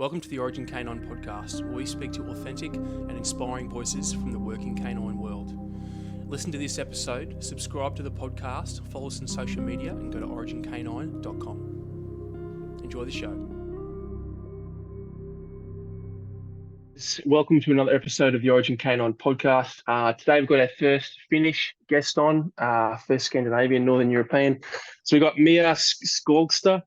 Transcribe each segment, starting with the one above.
Welcome to the Origin Canine podcast, where we speak to authentic and inspiring voices from the working canine world. Listen to this episode, subscribe to the podcast, follow us on social media, and go to origincanine.com. Enjoy the show. Welcome to another episode of the Origin Canine podcast. Today we've got our first Finnish guest on, first Scandinavian, Northern European. So we've got Mia Skogster.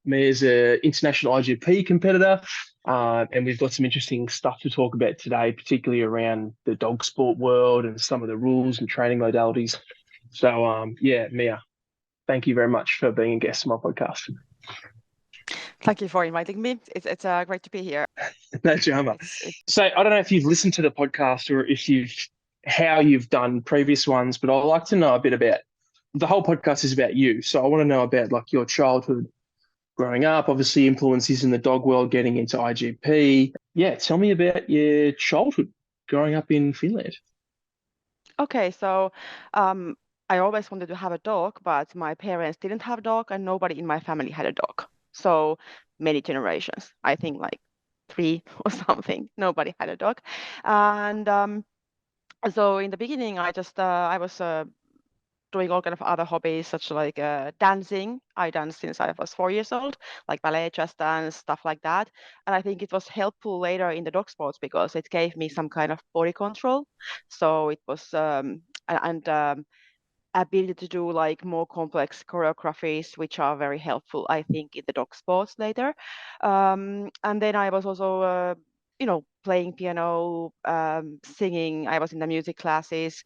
Mia's an international IGP competitor, and we've got some interesting stuff to talk about today, particularly around the dog sport world and some of the rules and training modalities. So, Mia, thank you very much for being a guest on my podcast. Thank you for inviting me. It's great to be here. No drama. So I don't know if you've listened to the podcast or how you've done previous ones, but I'd like to know a bit about the whole podcast is about you. So I want to know about like your childhood growing up, obviously influences in the dog world, getting into IGP. Yeah, tell me about your childhood growing up in Finland. Okay, so I always wanted to have a dog, but my parents didn't have a dog and nobody in my family had a dog. So many generations, I think like 3 or something, nobody had a dog. And so in the beginning, I was doing all kind of other hobbies, such like dancing. I danced since I was 4 years old, like ballet, just dance, stuff like that. And I think it was helpful later in the dog sports because it gave me some kind of body control. So it was ability to do like more complex choreographies, which are very helpful, I think, in the dog sports later. And then I was also playing piano, singing. I was in the music classes.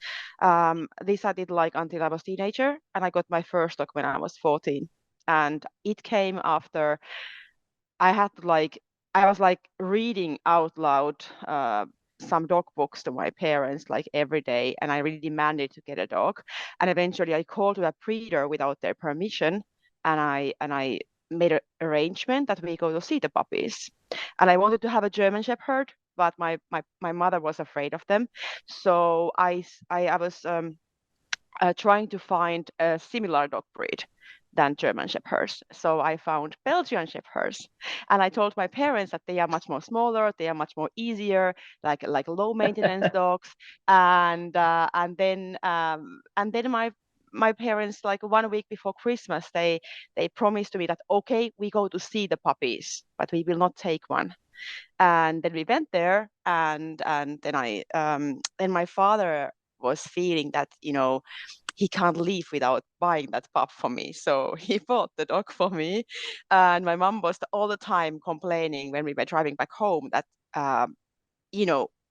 This I did like until I was teenager, and I got my first dog when I was 14. And it came after I was like reading out loud some dog books to my parents like every day, and I really demanded to get a dog. And eventually I called to a breeder without their permission, and I made an arrangement that we go to see the puppies. And I wanted to have a German Shepherd, but my mother was afraid of them. So I was trying to find a similar dog breed than German Shepherds. So I found Belgian Shepherds, and I told my parents that they are much more smaller, they are much more easier, like low maintenance dogs. And then my parents, like 1 week before Christmas, they promised to me that okay, we go to see the puppies, but we will not take one. And then we went there, and then my father was feeling that he can't leave without buying that pup for me. So he bought the dog for me. And my mom was all the time complaining when we were driving back home that,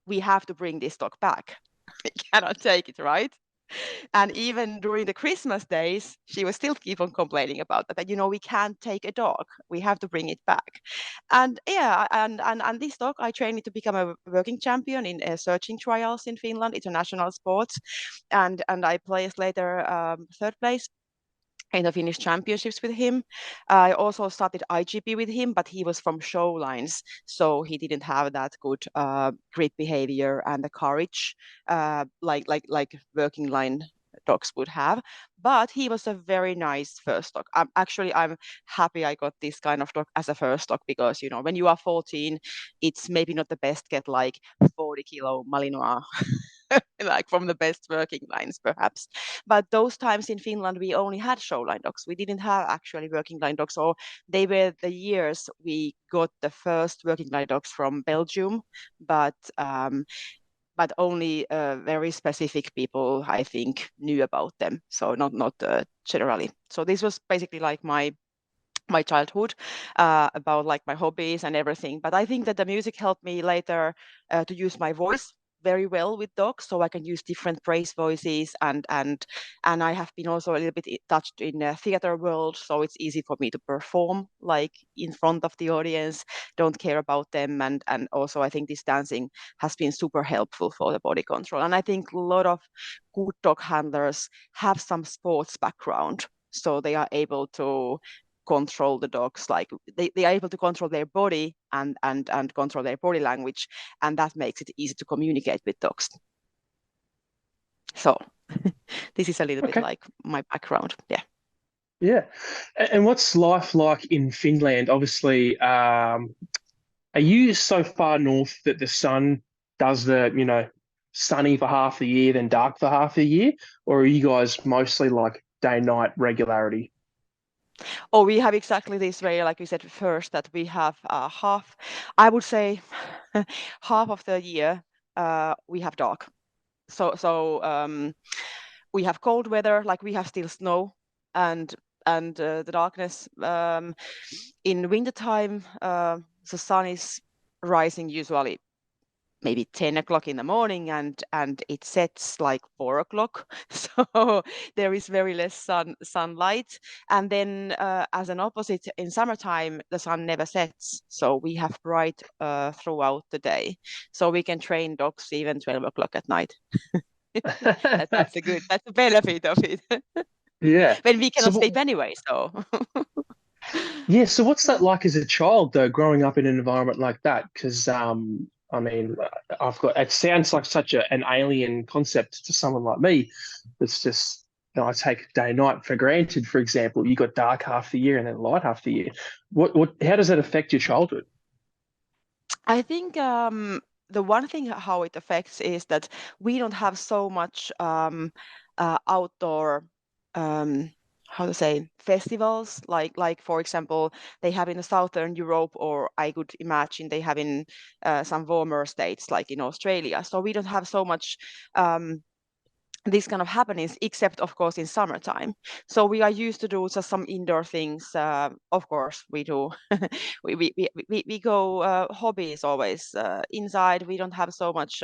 we have to bring this dog back. We cannot take it, right? And even during the Christmas days, she was still keep on complaining about that, we can't take a dog. We have to bring it back. And yeah, and this dog, I trained it to become a working champion in searching trials in Finland, international sports. And I placed later 3rd place in the Finnish championships with him. I also started IGP with him, but he was from show lines, so he didn't have that good grit behavior and the courage like working line dogs would have. But he was a very nice first dog. I'm happy I got this kind of dog as a first dog because when you are 14, it's maybe not the best get like 40-kilo Malinois like from the best working lines perhaps. But those times in Finland we only had show line dogs. We didn't have actually working line dogs, or they were the years we got the first working line dogs from Belgium, but only very specific people, I think, knew about them. So not generally. So this was basically like my childhood, about like my hobbies and everything. But I think that the music helped me later to use my voice very well with dogs, so I can use different praise voices, and I have been also a little bit touched in the theater world, so it's easy for me to perform like in front of the audience, don't care about them. And also I think this dancing has been super helpful for the body control. And I think a lot of good dog handlers have some sports background, so they are able to control the dogs, like they are able to control their body and control their body language, and that makes it easy to communicate with dogs. So this is a little bit like my background. Yeah. And what's life like in Finland? Obviously, Are you so far north that the sun does sunny for half the year, then dark for half the year? Or are you guys mostly like day-night regularity? Oh, we have exactly this way, like we said first, that we have half, I would say, half of the year we have dark. So we have cold weather, like we have still snow and the darkness. In wintertime, the sun is rising usually maybe 10 o'clock in the morning and it sets like 4 o'clock. So there is very less sunlight. And then as an opposite, in summertime, the sun never sets. So we have bright throughout the day. So we can train dogs even 12 o'clock at night. That's a benefit of it. Yeah. When we So cannot sleep anyway, so. yeah, so what's that like as a child though, growing up in an environment like that? Because I mean, it sounds like such an alien concept to someone like me. It's just, I take day and night for granted. For example, you got dark half the year and then light half the year. How does that affect your childhood? I think the one thing how it affects is that we don't have so much outdoor how to say festivals like for example they have in the southern Europe, or I could imagine they have in some warmer states like in Australia. So we don't have so much these kind of happenings, except of course in summertime. So we are used to do just some indoor things. Of course, we do. We go hobbies always inside. We don't have so much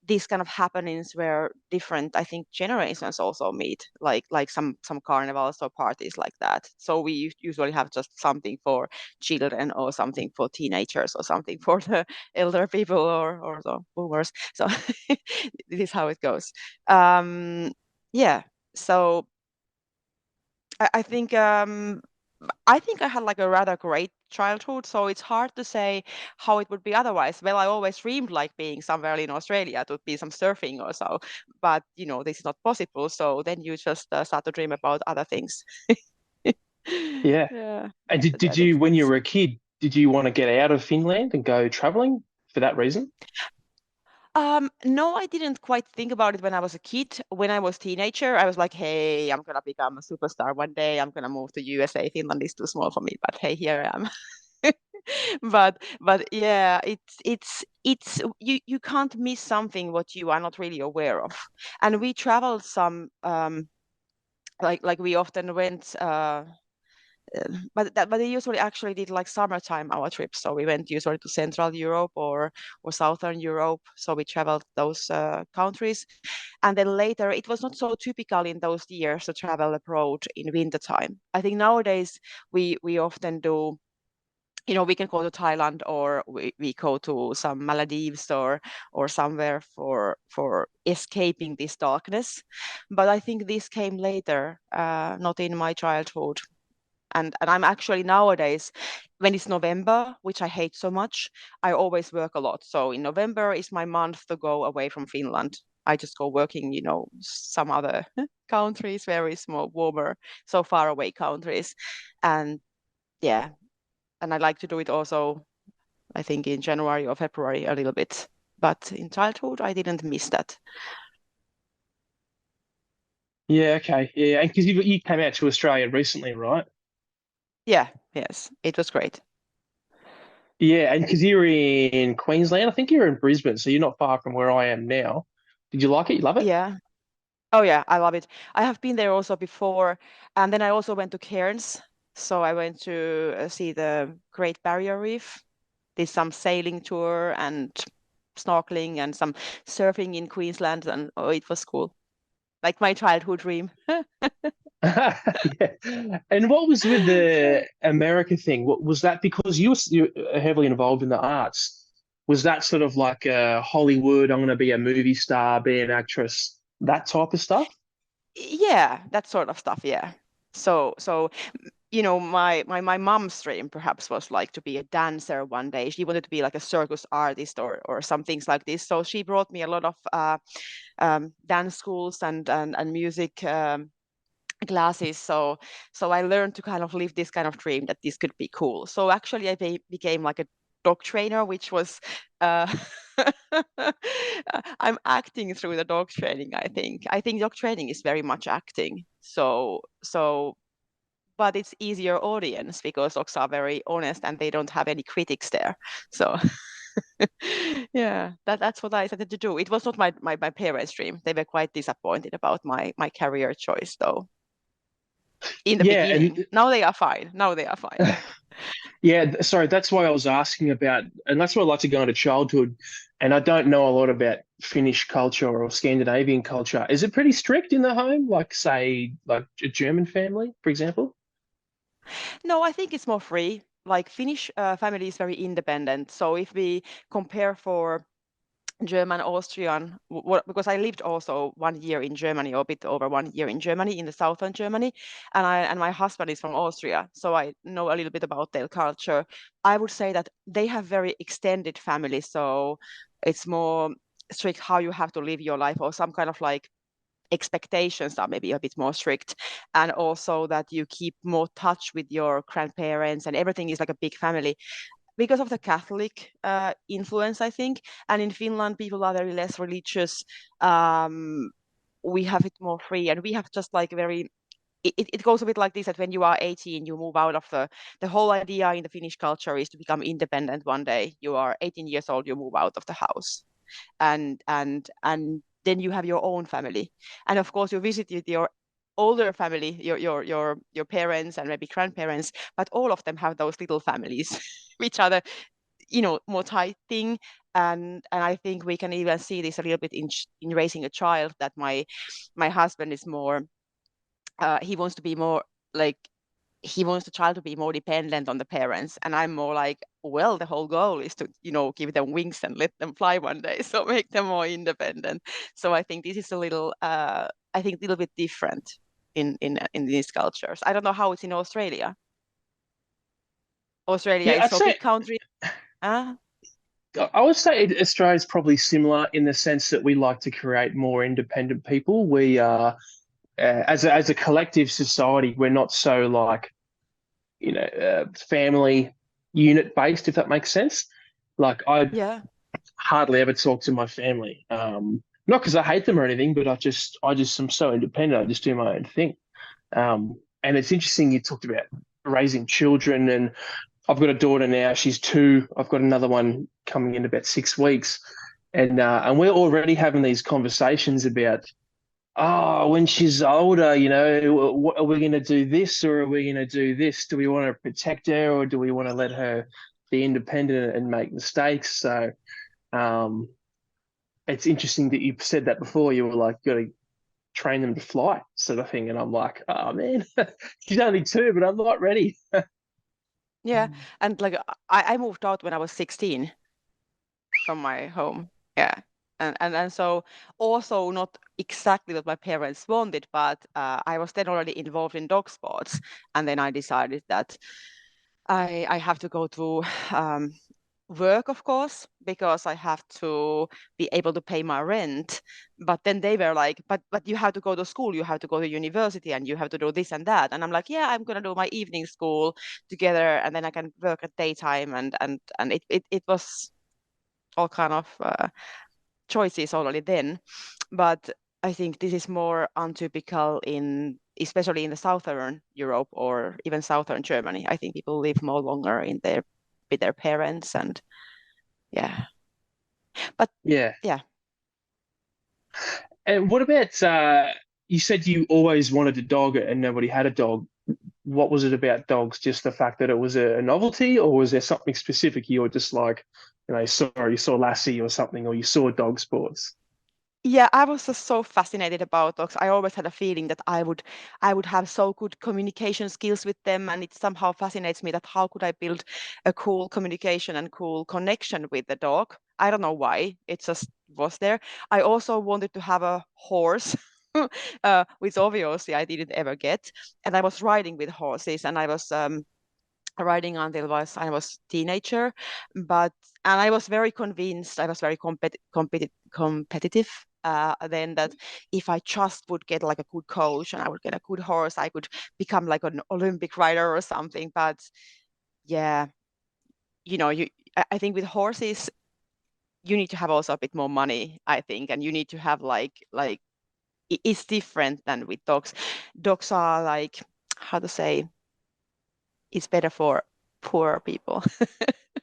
these kind of happenings where different, I think, generations also meet, like some carnivals or parties like that. So we usually have just something for children or something for teenagers or something for the elder people or the boomers. So this is how it goes. Um, yeah. So I think I think I had like a rather great childhood, so it's hard to say how it would be otherwise. Well, I always dreamed like being somewhere in Australia to be some surfing or so, but this is not possible. So then you just start to dream about other things. Yeah. Yeah, And did that you, when you exists. were a kid, did you want to get out of Finland and go traveling for that reason? No, I didn't quite think about it when I was a kid. When I was teenager, I was like, hey, I'm gonna become a superstar one day. I'm gonna move to USA. Finland is too small for me, but hey, here I am. But yeah, it's you can't miss something what you are not really aware of. And we traveled some like we often went but they usually actually did like summertime our trips. So we went usually to Central Europe or Southern Europe. So we traveled those countries. And then later, it was not so typical in those years to travel abroad in wintertime. I think nowadays we often do, we can go to Thailand, or we go to some Maldives or somewhere for escaping this darkness. But I think this came later, not in my childhood. And I'm actually nowadays, when it's November, which I hate so much, I always work a lot. So in November is my month to go away from Finland. I just go working, some other countries, very small, warmer, so far away countries. And yeah, and I like to do it also, I think in January or February a little bit. But in childhood, I didn't miss that. Yeah, okay. Yeah, and because you came out to Australia recently, right? Yeah, yes, it was great. Yeah, and because you're in Queensland, I think you're in Brisbane, so you're not far from where I am now. Did you like it? You love it? Yeah. Oh yeah, I love it. I have been there also before, and then I also went to Cairns. So I went to see the Great Barrier Reef, did some sailing tour and snorkeling and some surfing in Queensland, and oh, it was cool. Like my childhood dream. Yeah. And what was with the America thing? What was that because you're heavily involved in the arts? Was that sort of like a Hollywood, I'm going to be a movie star, be an actress, that type of stuff? Yeah, that sort of stuff. Yeah. So my mom's dream perhaps was like to be a dancer one day. She wanted to be like a circus artist or some things like this. So she brought me a lot of dance schools and music classes. So I learned to kind of live this kind of dream that this could be cool. So actually, I became like a dog trainer, which was uh, I'm acting through the dog training, I think. I think dog training is very much acting. So but it's easier audience because dogs are very honest and they don't have any critics there. So yeah, that's what I started to do. It was not my parents' dream. They were quite disappointed about my career choice though in the Yeah, beginning. Now they are fine. Now they are fine. and yeah, sorry, that's why I was asking about, and that's why I like to go into childhood. And I don't know a lot about Finnish culture or Scandinavian culture. Is it pretty strict in the home, like say, like a German family, for example? No, I think it's more free. Like Finnish family is very independent. So if we compare for German, Austrian, because I lived also 1 year in Germany, or a bit over 1 year in Germany, in the southern Germany, and my husband is from Austria, so I know a little bit about their culture. I would say that they have very extended family, so it's more strict how you have to live your life, or some kind of like expectations are maybe a bit more strict, and also that you keep more touch with your grandparents, and everything is like a big family because of the Catholic influence, I think. And in Finland, people are very less religious. Um, we have it more free, and we have just like very. It goes a bit like this, that when you are 18, you move out of the whole idea in the Finnish culture is to become independent one day. You are 18 years old, you move out of the house, and then you have your own family, and of course you visit with your older family, your parents and maybe grandparents, but all of them have those little families which are the more tight thing. And I think we can even see this a little bit in raising a child, that my husband is more he wants to be more like he wants the child to be more dependent on the parents, and I'm more like, well, the whole goal is to give them wings and let them fly one day, so make them more independent. So I think this is a little I think a little bit different in these cultures. I don't know how it's in Australia. Australia Yeah, is I'd so say big country. uh, I would say Australia's probably similar in the sense that we like to create more independent people. We are, as a collective society, we're not so like family unit based, if that makes sense. Like I yeah. hardly ever talk to my family. Not because I hate them or anything, but I just am so independent. I just do my own thing. And it's interesting you talked about raising children, and I've got a daughter now. She's 2. I've got another one coming in about 6 weeks, and we're already having these conversations about, oh, when she's older, what, are we going to do this or are we going to do this? Do we want to protect her or do we want to let her be independent and make mistakes? So um, it's interesting that you said that before. You were like, got to train them to fly, sort of thing. And I'm like, oh man, she's only 2, but I'm not ready. Yeah, and like I moved out when I was 16 from my home. Yeah. And so also not exactly what my parents wanted, but I was then already involved in dog sports, and then I decided that I have to go to work, of course, because I have to be able to pay my rent. But then they were like, but you have to go to school, you have to go to university, and you have to do this and that. And I'm like, yeah, I'm gonna do my evening school together, and then I can work at daytime. And it was all kind of choices already then. But I think this is more untypical especially in the southern Europe or even southern Germany. I think people live more longer with their parents, and yeah. But Yeah. yeah, And what about you said you always wanted a dog and nobody had a dog. What was it about dogs? Just the fact that it was a novelty, or was there something specific you were just like, you saw Lassie or something, or you saw dog sports? yeah, I was just so fascinated about dogs. I always had a feeling that I would have so good communication skills with them, and it somehow fascinates me that how could I build a cool communication and cool connection with the dog. I don't know why. It just was there. I also wanted to have a horse. Which obviously I didn't ever get. And I was riding with horses, and I was riding until I was teenager, but and I was very convinced. I was very competitive. Then that if I just would get like a good coach and I would get a good horse, I could become like an Olympic rider or something. But yeah, I think with horses, you need to have also a bit more money, I think, and you need to have like it's different than with dogs. Dogs are like, how to say, it's better for poor people.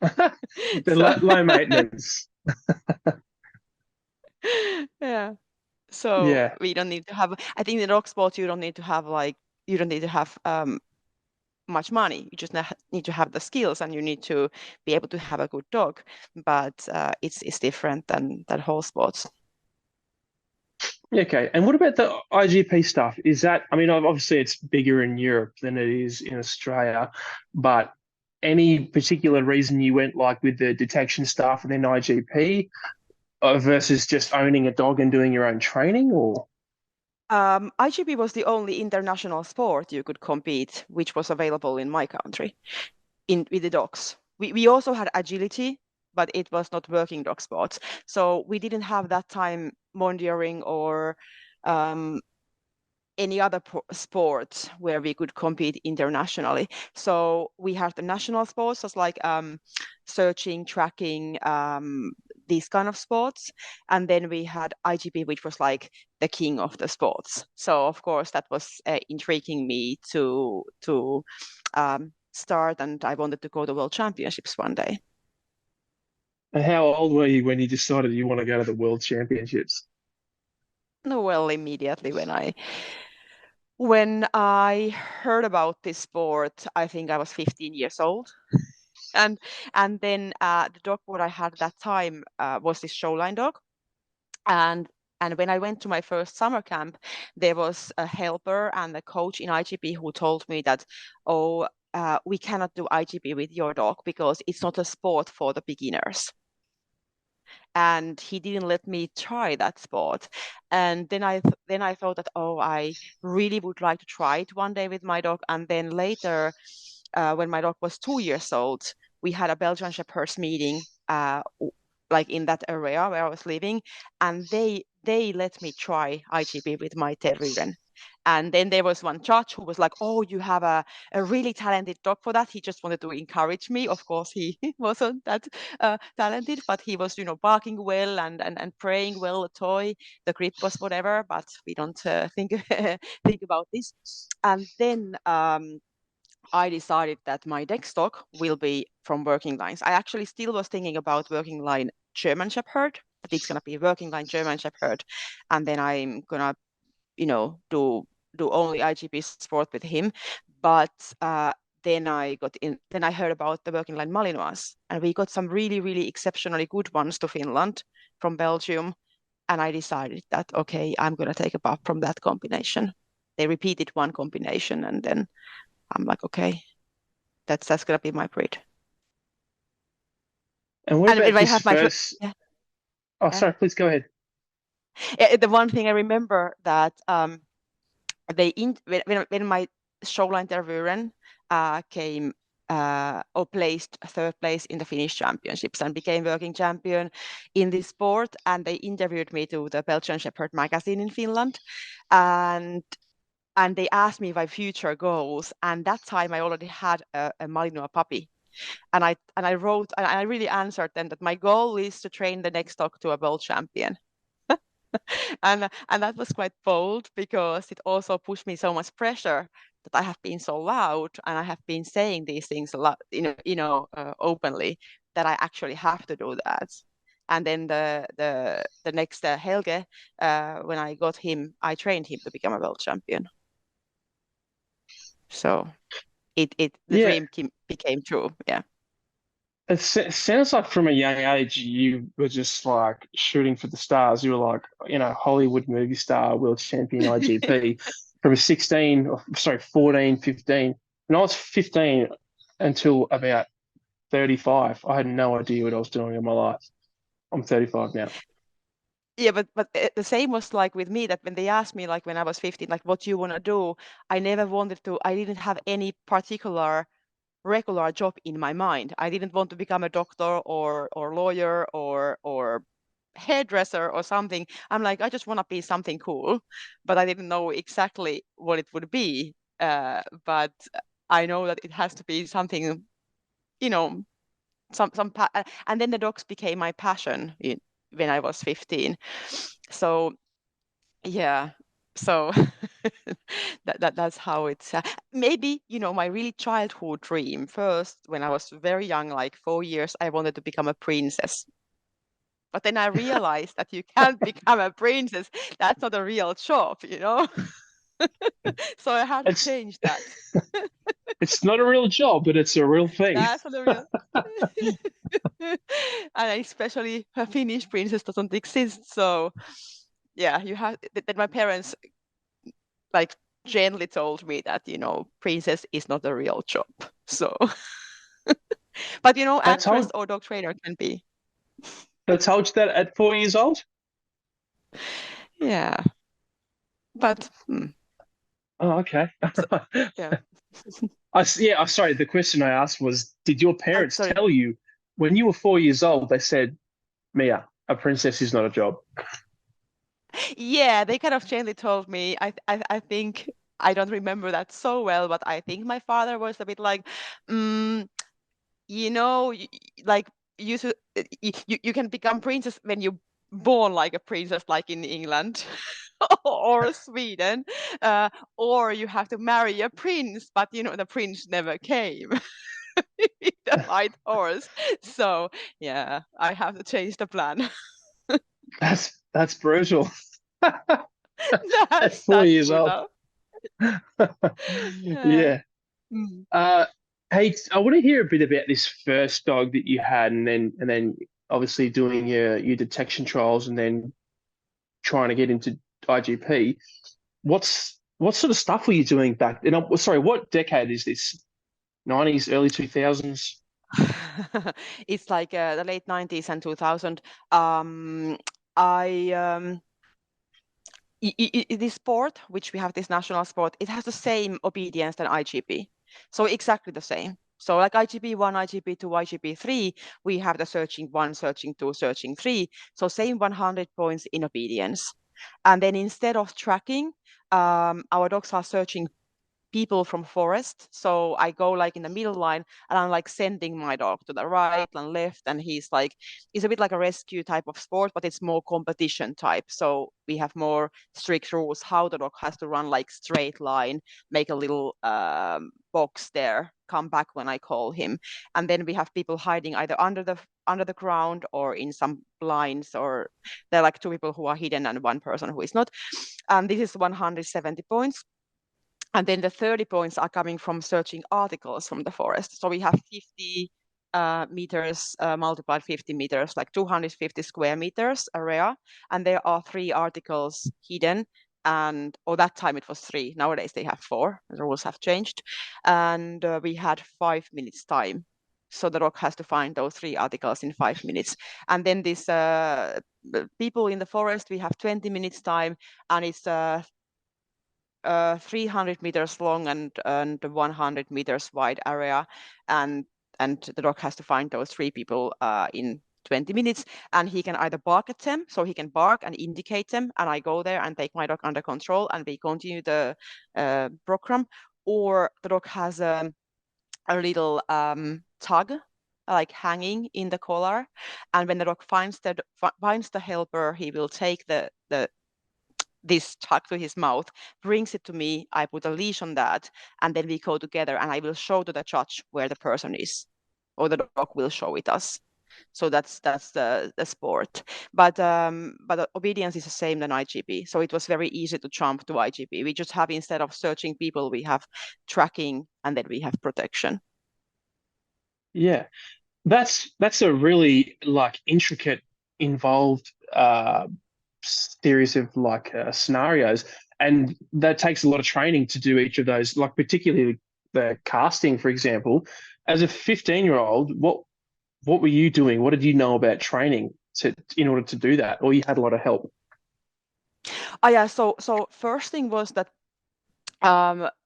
The So low maintenance. yeah. So Yeah. we don't need to have, I think in dog sport you don't need to have like you don't need to have much money. You just need to have the skills and you need to be able to have a good dog. But it's different than horse sports. Okay. And what about the IGP stuff? Is that, I mean, obviously it's bigger in Europe than it is in Australia, but any particular reason you went like with the detection stuff and then IGP versus just owning a dog and doing your own training or? IGP was the only international sport you could compete, which was available in my country in with the dogs. We also had agility, but it was not working dog sports. So we didn't have that time monitoring or um, any other sport where we could compete internationally. So we had the national sports, as like searching, tracking, these kind of sports, and then we had IGP, which was like the king of the sports. So of course that was intriguing me to start, and I wanted to go to World Championships one day. And how old were you when you decided you want to go to the World Championships? Well, immediately when I heard about this sport, I think I was 15 years old. And then the dog what I had that time was this showline dog. And when I went to my first summer camp, there was a helper and a coach in IGP who told me that, oh, we cannot do IGP with your dog because it's not a sport for the beginners. And he didn't let me try that sport. And then I thought that, oh, I really would like to try it one day with my dog. And then later, when my dog was 2 years old, we had a Belgian Shepherds meeting, like in that area where I was living, and they let me try IGP with my Terrier. And then there was one judge who was like, "Oh, you have a really talented dog for that." He just wanted to encourage me. Of course, he wasn't that talented, but he was, barking well and praying well. The toy, the grip was whatever, but we don't think think about this. And then I decided that my next dog will be from working lines. I actually still was thinking about working line German Shepherd, that it's gonna be working line German Shepherd, and then I'm gonna, do only IGP sport with him. But then I heard about the working line Malinois, and we got some really, really exceptionally good ones to Finland from Belgium. And I decided that, okay, I'm gonna take a pup from that combination. They repeated one combination, and then I'm like, okay, that's gonna be my breed. And what And about if I this have my first, first? yeah, Oh, yeah. sorry, please go ahead. The one thing I remember that they in when my showline Tervuren came or placed third place in the Finnish championships and became working champion in this sport, and they interviewed me to the Belgian Shepherd magazine in Finland, and they asked me my future goals, and that time I already had a Malinois puppy. And I wrote and I really answered them that my goal is to train the next dog to a world champion. And that was quite bold because it also pushed me so much pressure that I have been so loud and I have been saying these things a lot, openly, that I actually have to do that. And then the next Helge, when I got him, I trained him to become a world champion. So the Yeah, dream became true. Yeah. it sounds like from a young age you were just like shooting for the stars. You were like, Hollywood movie star, world champion IGP from 16, or, sorry, 14, 15. And I was 15 until about 35. I had no idea what I was doing in my life. I'm 35 now. Yeah, but the same was like with me, that when they asked me, like when I was 15, like what you want to do, I never wanted to. I didn't have any particular regular job in my mind. I didn't want to become a doctor or lawyer or hairdresser or something. I'm like, I just want to be something cool, but I didn't know exactly what it would be. But I know that it has to be something, you know, and then the dogs became my passion when I was 15. So yeah, so that's how it's maybe, my really childhood dream first when I was very young, like 4 years, I wanted to become a princess. But then I realized that you can't become a princess. That's not a real job. So I had to It's change that. it's not a real job, but it's a real thing. That's not a real. And especially a Finnish princess doesn't exist. So yeah, you have that. My parents like gently told me that princess is not a real job. So, but They actress told or dog trainer can be. they told you that at 4 years old? Yeah, but Oh, okay. so, yeah. Yeah, I'm sorry. The question I asked was, did your parents Sorry. tell you when you were 4 years old, they said, Mia, a princess is not a job? Yeah, they kind of gently told me. I think I don't remember that so well, but I think my father was a bit like, mm, like you should, you can become princess when you born like a princess, like in England or Sweden, or you have to marry a prince, but the prince never came. The white horse. So yeah, I have to change the plan. That's brutal. At that's four that's years old. brutal. Yeah. Yeah. Mm. Uh, hey, I want to hear a bit about this first dog that you had, and then obviously doing your detection trials, and then trying to get into IGP. What sort of stuff were you doing back? And I'm sorry, what decade is this? 90s, early 2000s? It's like the late 90s and 2000. Um, I this sport, which we have this national sport, it has the same obedience than IGP. So exactly the same. So like IGP1, IGP2, IGP3, we have the searching 1, searching 2, searching 3. So same 100 points in obedience. And then instead of tracking, our dogs are searching people from forest. So I go like in the middle line and I'm like sending my dog to the right and left. And it's a bit like a rescue type of sport, but it's more competition type. So we have more strict rules how the dog has to run like straight line, make a little box there, come back when I call him. And then we have people hiding either under the ground or in some blinds, or there are like two people who are hidden and one person who is not. And this is 170 points. And then the 30 points are coming from searching articles from the forest. So we have 50 meters multiplied 50 meters, like 250 square meters area. And there are 3 articles hidden. Or that time it was 3. Nowadays they have 4. The rules have changed. And we had 5 minutes time. So the dog has to find those 3 articles in 5 minutes. And then this people in the forest, we have 20 minutes time, and it's 300 meters long and 100 meters wide area, and the dog has to find those 3 people in 20 minutes, and he can either bark at them, so he can bark and indicate them, and I go there and take my dog under control, and we continue the program, or the dog has a little tag like hanging in the collar, and when the dog finds the helper, he will take this tuck to his mouth, brings it to me, I put a leash on that, and then we go together and I will show to the judge where the person is, or the dog will show it us. So that's the sport. But obedience is the same than IGP. So it was very easy to jump to IGP. We just have, instead of searching people, we have tracking, and then we have protection. Yeah. That's a really like intricate, involved series of like scenarios, and that takes a lot of training to do each of those. Like particularly the casting, for example. As a 15-year-old, what were you doing? What did you know about training in order to do that, or you had a lot of help? Oh yeah. So first thing was that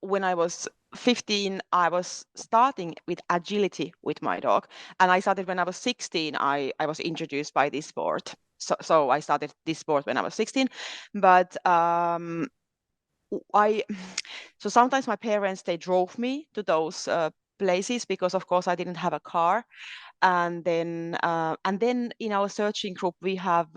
when I was 15, I was starting with agility with my dog. And I started when I was 16. I was introduced by this sport. So I started this sport when I was 16. But I so sometimes my parents, they drove me to those places because of course I didn't have a car. And then in our searching group we have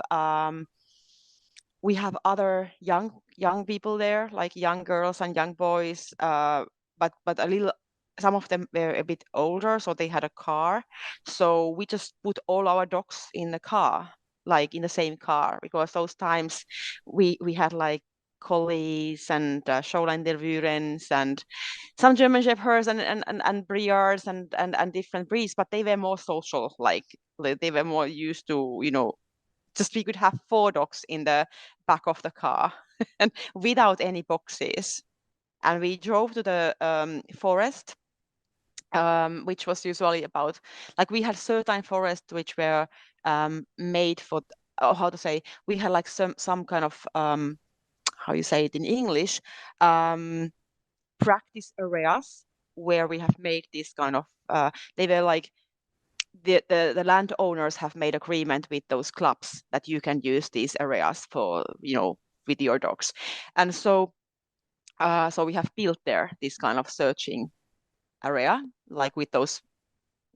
other young people there, like young girls and young boys, but a little. Some of them were a bit older, so they had a car. So we just put all our dogs in the car, like in the same car, because those times we had like collies and Scholleinderwürens and some German Shepherds and Briards and different breeds, but they were more social, like they were more used to, just we could have 4 dogs in the back of the car and without any boxes. And we drove to the forest, which was usually about, like we had certain forests which were made for, oh, how to say, we had like some kind of, how you say it in English, practice areas where we have made this kind of, they were like, the landowners have made agreement with those clubs that you can use these areas for, with your dogs. And so we have built there this kind of searching area, like with those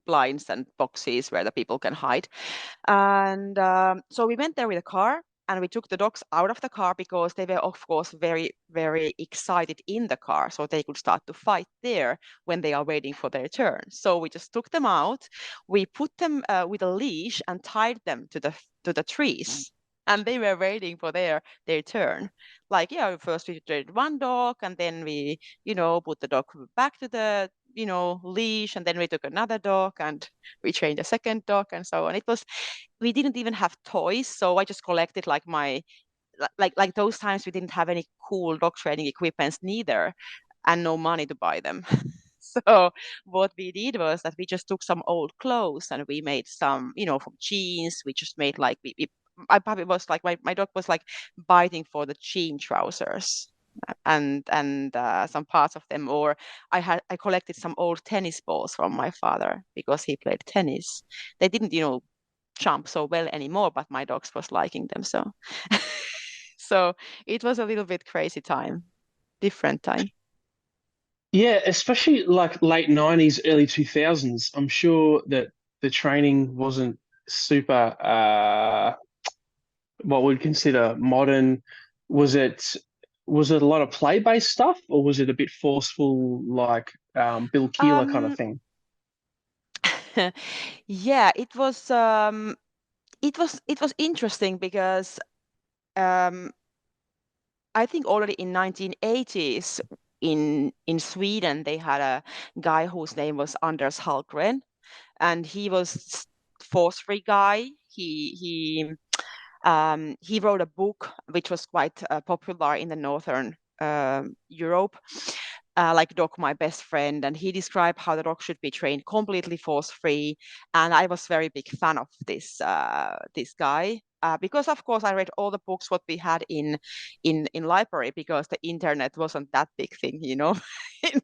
blinds and boxes where the people can hide. And so we went there with a car and we took the dogs out of the car because they were, of course, very, very excited in the car. So they could start to fight there when they are waiting for their turn. So we just took them out. We put them with a leash and tied them to the trees. And they were waiting for their turn. Like, yeah, first we trained one dog and then we, put the dog back to the, leash, and then we took another dog and we trained a second dog and so on. We didn't even have toys, so I just collected like like those times we didn't have any cool dog training equipments neither, and no money to buy them. So what we did was that we just took some old clothes and we made some, from jeans. We just made like my puppy was like my dog was like biting for the jean trousers and some parts of them. Or I collected some old tennis balls from my father because he played tennis. They didn't, jump so well anymore, but my dogs was liking them. So so it was a little bit crazy time, different time. Yeah, especially like late 90s, early 2000s. I'm sure that the training wasn't super, what we'd consider modern. Was it was it a lot of play-based stuff, or was it a bit forceful, like Bill Keeler kind of Um, thing? yeah, it was interesting because um, I think already in 1980s in Sweden they had a guy whose name was Anders Hallgren, and he was force-free guy. He wrote a book which was quite popular in the northern Europe, like Dog My Best Friend, and he described how the dog should be trained completely force-free. And I was very big fan of this guy. Because of course I read all the books what we had in library, because the internet wasn't that big thing, in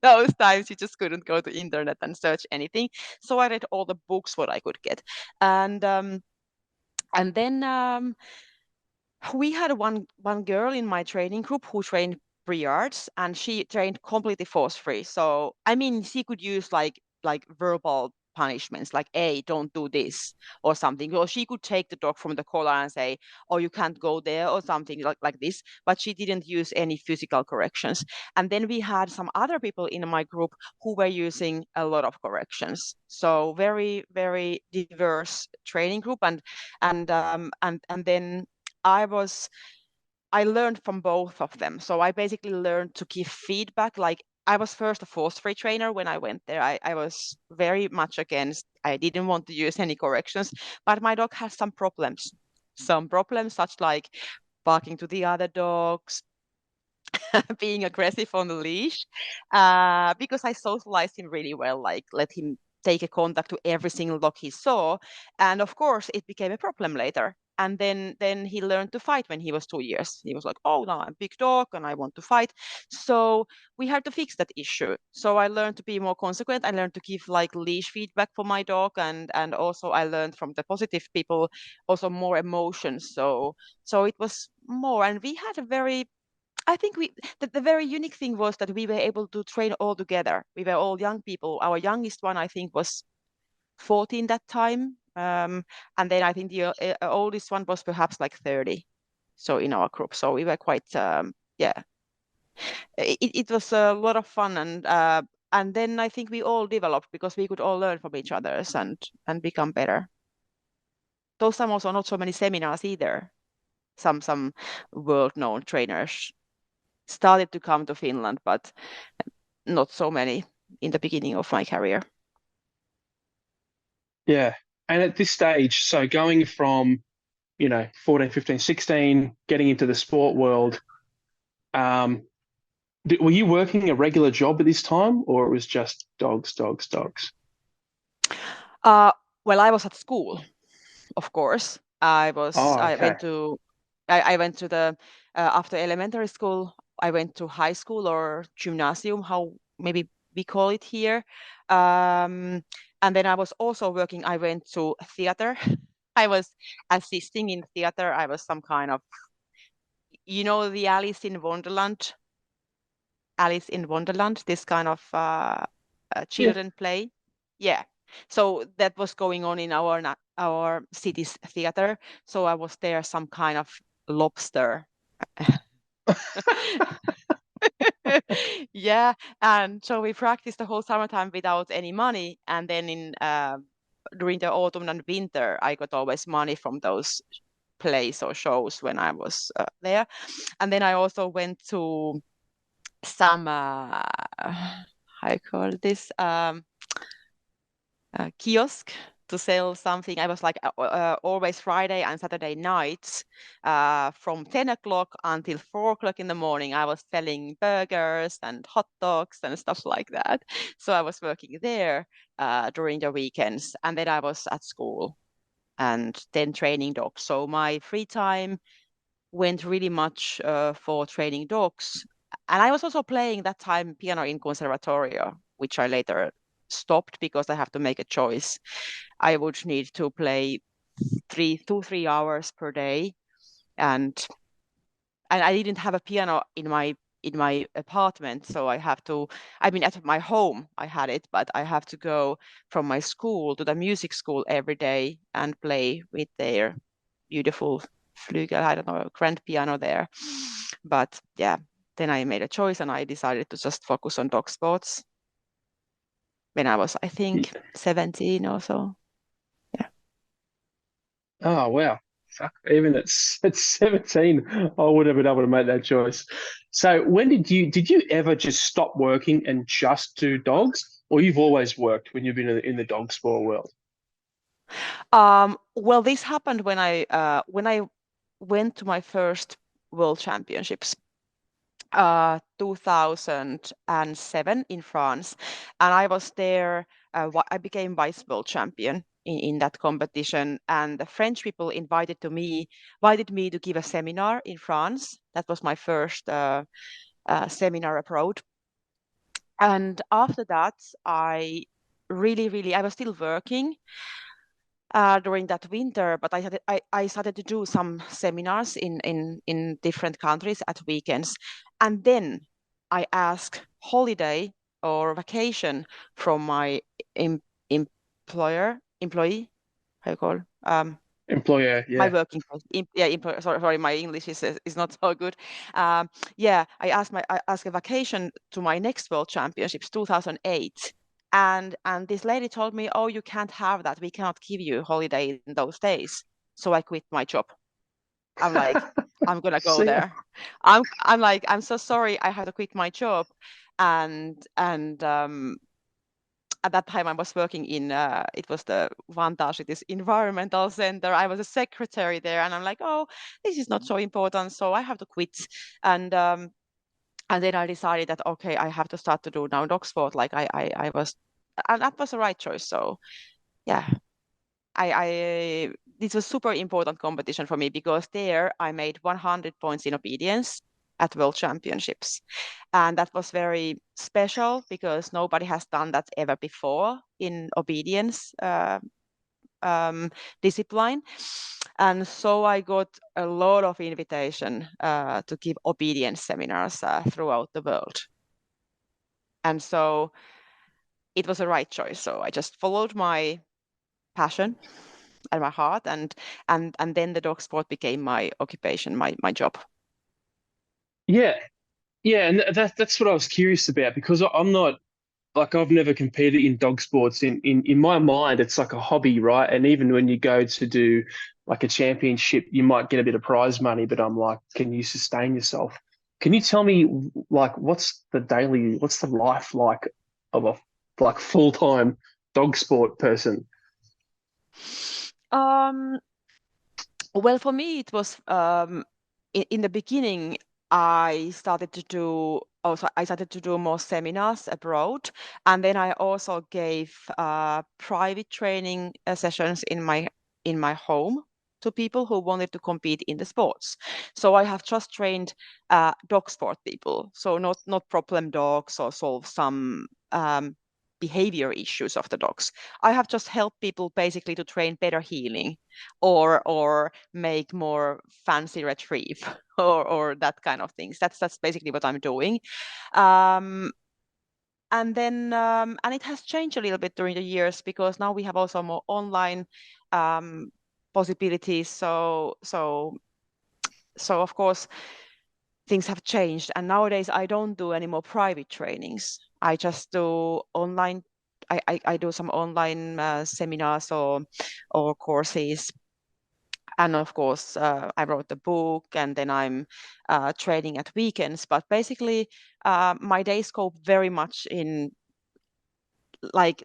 those times you just couldn't go to internet and search anything. So I read all the books what I could get. And um, and then we had one girl in my training group who trained Briards, and she trained completely force free. So I mean, she could use like verbal punishments, like, "Hey, don't do this," or something. Or she could take the dog from the collar and say, "Oh, you can't go there," or something like this. But she didn't use any physical corrections. And then we had some other people in my group who were using a lot of corrections. So very, very diverse training group. And then I was I learned from both of them. So I basically learned to give feedback. Like, I was first a force-free trainer when I went there. I was very much against, I didn't want to use any corrections, but my dog has some problems. Some problems such like barking to the other dogs, being aggressive on the leash, because I socialized him really well, like let him take a contact to every single dog he saw. And of course, it became a problem later. And then he learned to fight when he was 2 years. He was like, "Oh, now I'm a big dog and I want to fight." So we had to fix that issue. So I learned to be more consequent. I learned to give like leash feedback for my dog, and also I learned from the positive people also more emotions. So it was more, and we had a very, I think the very unique thing was that we were able to train all together. We were all young people. Our youngest one, I think, was 14 that time. And then I think the oldest one was perhaps like 30. So in our group. So we were quite, yeah, it was a lot of fun. And then I think we all developed because we could all learn from each others and become better. Those time also not so many seminars either. Some world-known trainers started to come to Finland, but not so many in the beginning of my career. Yeah. And at this stage, so going from, 14, 15, 16, getting into the sport world, um, were you working a regular job at this time, or it was just dogs, dogs, dogs? Uh, well, I was at school, of course. Oh, I okay. went to the after elementary school. I went to high school or gymnasium, how maybe we call it here. And then I was also working. I went to theater. I was assisting in theater. I was some kind of, the Alice in Wonderland, this kind of Yeah. children play. Yeah. So that was going on in our city's theater. So I was there some kind of lobster. Yeah. And so we practiced the whole summertime without any money. And then during the autumn and winter, I got always money from those plays or shows when I was there. And then I also went to some how you call this kiosk to sell something. I was like always Friday and Saturday nights from 10 o'clock until 4 o'clock in the morning. I was selling burgers and hot dogs and stuff like that. So I was working there during the weekends, and then I was at school and then training dogs. So my free time went really much for training dogs. And I was also playing that time piano in conservatorio, which I later stopped because I have to make a choice. I would need to play 3 hours per day, and I didn't have a piano in my apartment, so I have to. I mean, at my home I had it, but I have to go from my school to the music school every day and play with their beautiful flügel, I don't know, grand piano there. But yeah, then I made a choice and I decided to just focus on dog sports when I was, I think, 17 or so. Yeah. Oh, wow. Fuck, even at 17, I would have been able to make that choice. So when did you ever just stop working and just do dogs, or you've always worked when you've been in the dog sport world? Well, this happened when I went to my first World Championships, 2007 in France, and I was there. I became vice world champion in that competition, and the French people invited me to give a seminar in France. That was my first seminar abroad, and after that, I was still working during that winter, but I started to do some seminars in different countries at weekends. And then I asked holiday or vacation from my em employee, how you call, Employer, my yeah. working place. Sorry, my English is not so good. Yeah, I asked a vacation to my next World Championships, 2008, and this lady told me, "Oh, you can't have that. We cannot give you a holiday in those days." So I quit my job. I'm like, I'm gonna go See ya. there. I'm like, I'm so sorry. I had to quit my job, and at that time I was working in it was the Vantage, it is environmental center. I was a secretary there, and I'm like, oh, this is not so important, so I have to quit. And um, and then I decided that okay, I have to start to do now dog sport. Like I was, and that was the right choice. So yeah, I this was super important competition for me because there I made 100 points in obedience at World Championships. And that was very special because nobody has done that ever before in obedience um, discipline. And so I got a lot of invitation to give obedience seminars throughout the world. And so it was a right choice. So I just followed my passion and my heart, and then the dog sport became my occupation, my job. Yeah, yeah, and that's what I was curious about because I'm not like I've never competed in dog sports. In my mind, it's like a hobby, right? And even when you go to do like a championship, you might get a bit of prize money, but I'm like, can you sustain yourself? Can you tell me like what's the life like of a like full-time dog sport person? Um, well, for me, it was in the beginning. I started to do more seminars abroad, and then I also gave private training sessions in my home to people who wanted to compete in the sports. So I have just trained dog sport people, so not problem dogs or solve some behavior issues of the dogs. I have just helped people basically to train better healing or make more fancy retrieve or that kind of things. That's basically what I'm doing. Um, and it has changed a little bit during the years because now we have also more online um, possibilities. So of course things have changed, and nowadays I don't do any more private trainings. I just do online. I do some online seminars or courses, and of course I wrote the book, and then I'm training at weekends. But basically, my days go very much in like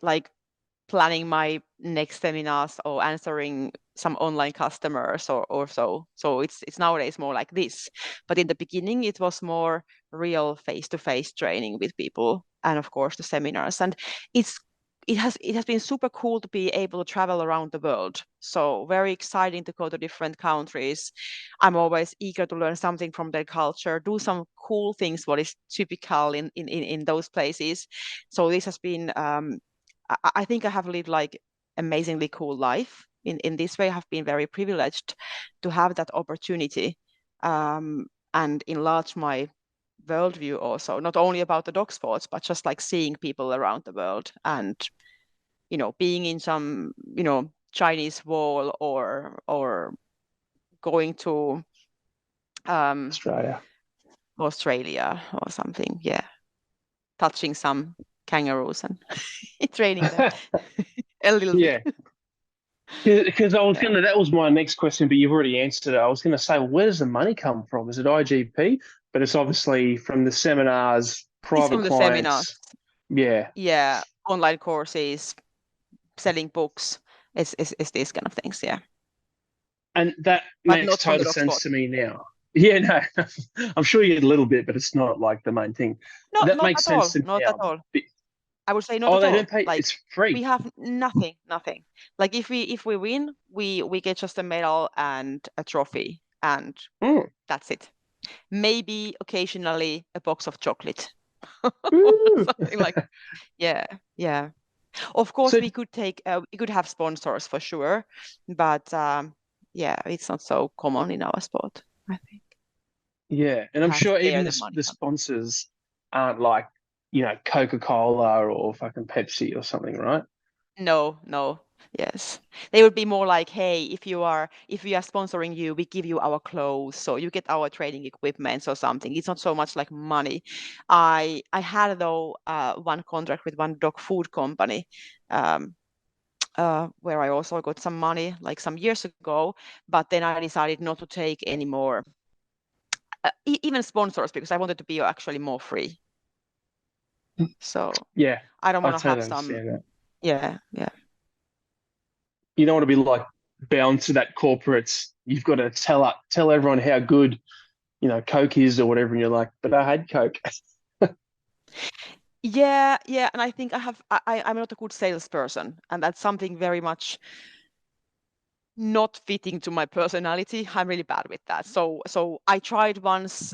planning my next seminars or answering some online customers or so. So it's nowadays more like this. But in the beginning, it was more real face-to-face training with people, and of course the seminars. And it's it has been super cool to be able to travel around the world. So very exciting to go to different countries. I'm always eager to learn something from their culture, do some cool things what is typical in those places. So this has been I think I have lived like amazingly cool life. In this way, I have been very privileged to have that opportunity and enlarge my worldview also, not only about the dog sports, but just like seeing people around the world and, being in some, Chinese wall or going to um, Australia. Australia or something. Yeah, touching some kangaroos and training them a little bit. Yeah, because I was Yeah. gonna that was my next question, but you've already answered it. I was gonna say, well, where does the money come from? Is it IGP? But it's obviously from the seminars, It's private from the seminars. clients. Yeah, Yeah, online courses, selling books. It's these kind of things. Yeah, and that but makes not from the total dog sense sport. to me now. Yeah, no, I'm sure you get a little bit, but it's not like the main thing. Not That not makes at sense all. to me Not at now. all. I would say not Oh, at they all. don't pay. Like It's free. we have nothing, nothing. Like if we win, we get just a medal and a trophy, and Mm. that's it. Maybe occasionally a box of chocolate or Woo. something like. Yeah, yeah. Of course, So we could have sponsors for sure, but yeah, it's not so common in our sport, I think, yeah, and to I'm have sure where even the money the comes. sponsors aren't like Coca-Cola or fucking Pepsi or something, right? No, no. Yes. They would be more like, hey, if we are sponsoring you, we give you our clothes, so you get our training equipment or something. It's not so much like money. I had though one contract with one dog food company, um, where I also got some money like some years ago, but then I decided not to take any more even sponsors because I wanted to be actually more free. So Yeah, I don't I want to have totally some, understand that. yeah, yeah. You don't want to be like bound to that corporates. You've got to tell everyone how good, Coke is or whatever, and you're like, but I had Coke. Yeah, yeah, and I think I'm not a good salesperson, and that's something very much not fitting to my personality. I'm really bad with that. So I tried once,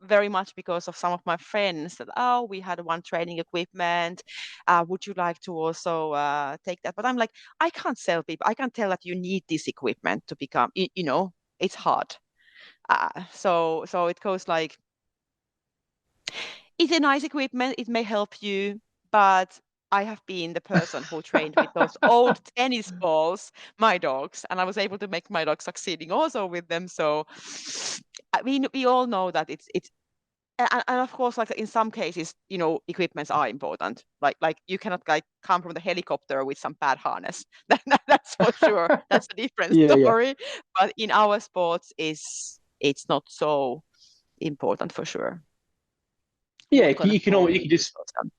very much because of some of my friends that, oh, we had one training equipment. Would you like to also take that? But I'm like, I can't sell people. I can't tell that you need this equipment to become, it's hard. So it goes like, it's a nice equipment. It may help you, but I have been the person who trained with those old tennis balls, my dogs, and I was able to make my dogs succeeding also with them. So I mean, we all know that it's and of course, like in some cases, equipments are important. Like you cannot like come from the helicopter with some bad harness. That's for sure. That's a different Yeah, yeah, story. But in our sports, it's not so important for sure. yeah. What kind of ball You you can use just also.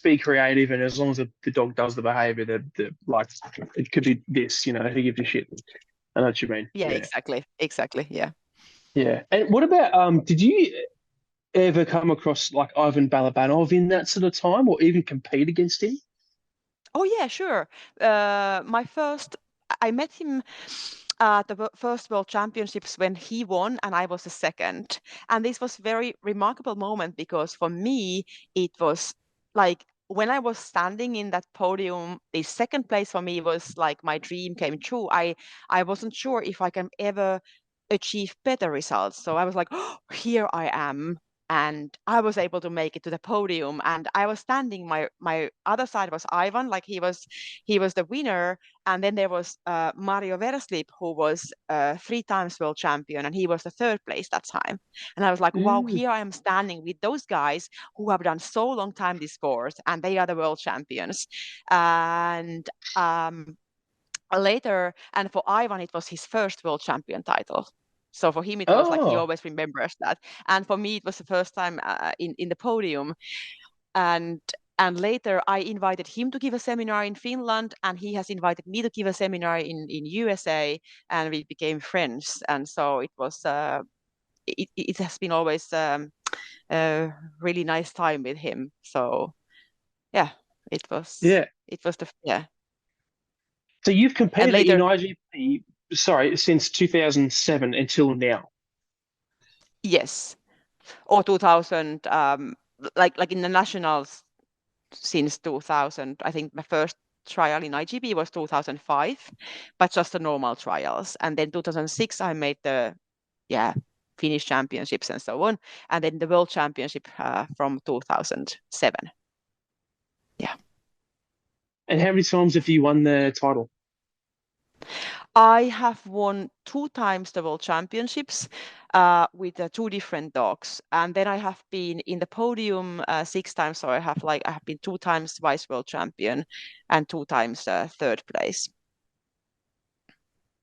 be creative, and as long as the dog does the behavior, the like it could be this, who gives a shit? I know what you mean. Yeah, Yeah, exactly. Yeah. yeah. And what about did you ever come across like Ivan Balabanov in that sort of time, or even compete against him? Oh yeah, sure. I met him at the first World Championships when he won and I was the second. And this was very remarkable moment because for me it was like when I was standing in that podium, the second place for me was like my dream came true. I wasn't sure if I can ever achieve better results. So I was like, oh, here I am. And I was able to make it to the podium. And I was standing. My other side was Ivan, like he was the winner. And then there was Mario Verslip, who was 3 times world champion, and he was the third place that time. And I was like, wow, Mm. here I am standing with those guys who have done so long time this sport, and they are the world champions. And later, and for Ivan, it was his first world champion title. So for him, it was like he Oh, always remembers that. And for me, it was the first time in the podium. And and later, I invited him to give a seminar in Finland, and he has invited me to give a seminar in USA, and we became friends. And so it has been always a really nice time with him. So yeah, it was yeah. it was the yeah. So you've And competed in later, IGP, sorry, since 2007 until now. yes, or 2000, like in the nationals since 2000. I think my first trial in IGP was 2005, but just the normal trials. And then 2006, I made the yeah Finnish championships and so on, and then the world championship from 2007. Yeah, And how many times have you won the title? I have won 2 times the world championships with 2 different dogs, and then I have been in the podium 6 times. So I have been 2 times vice world champion, and 2 times third place,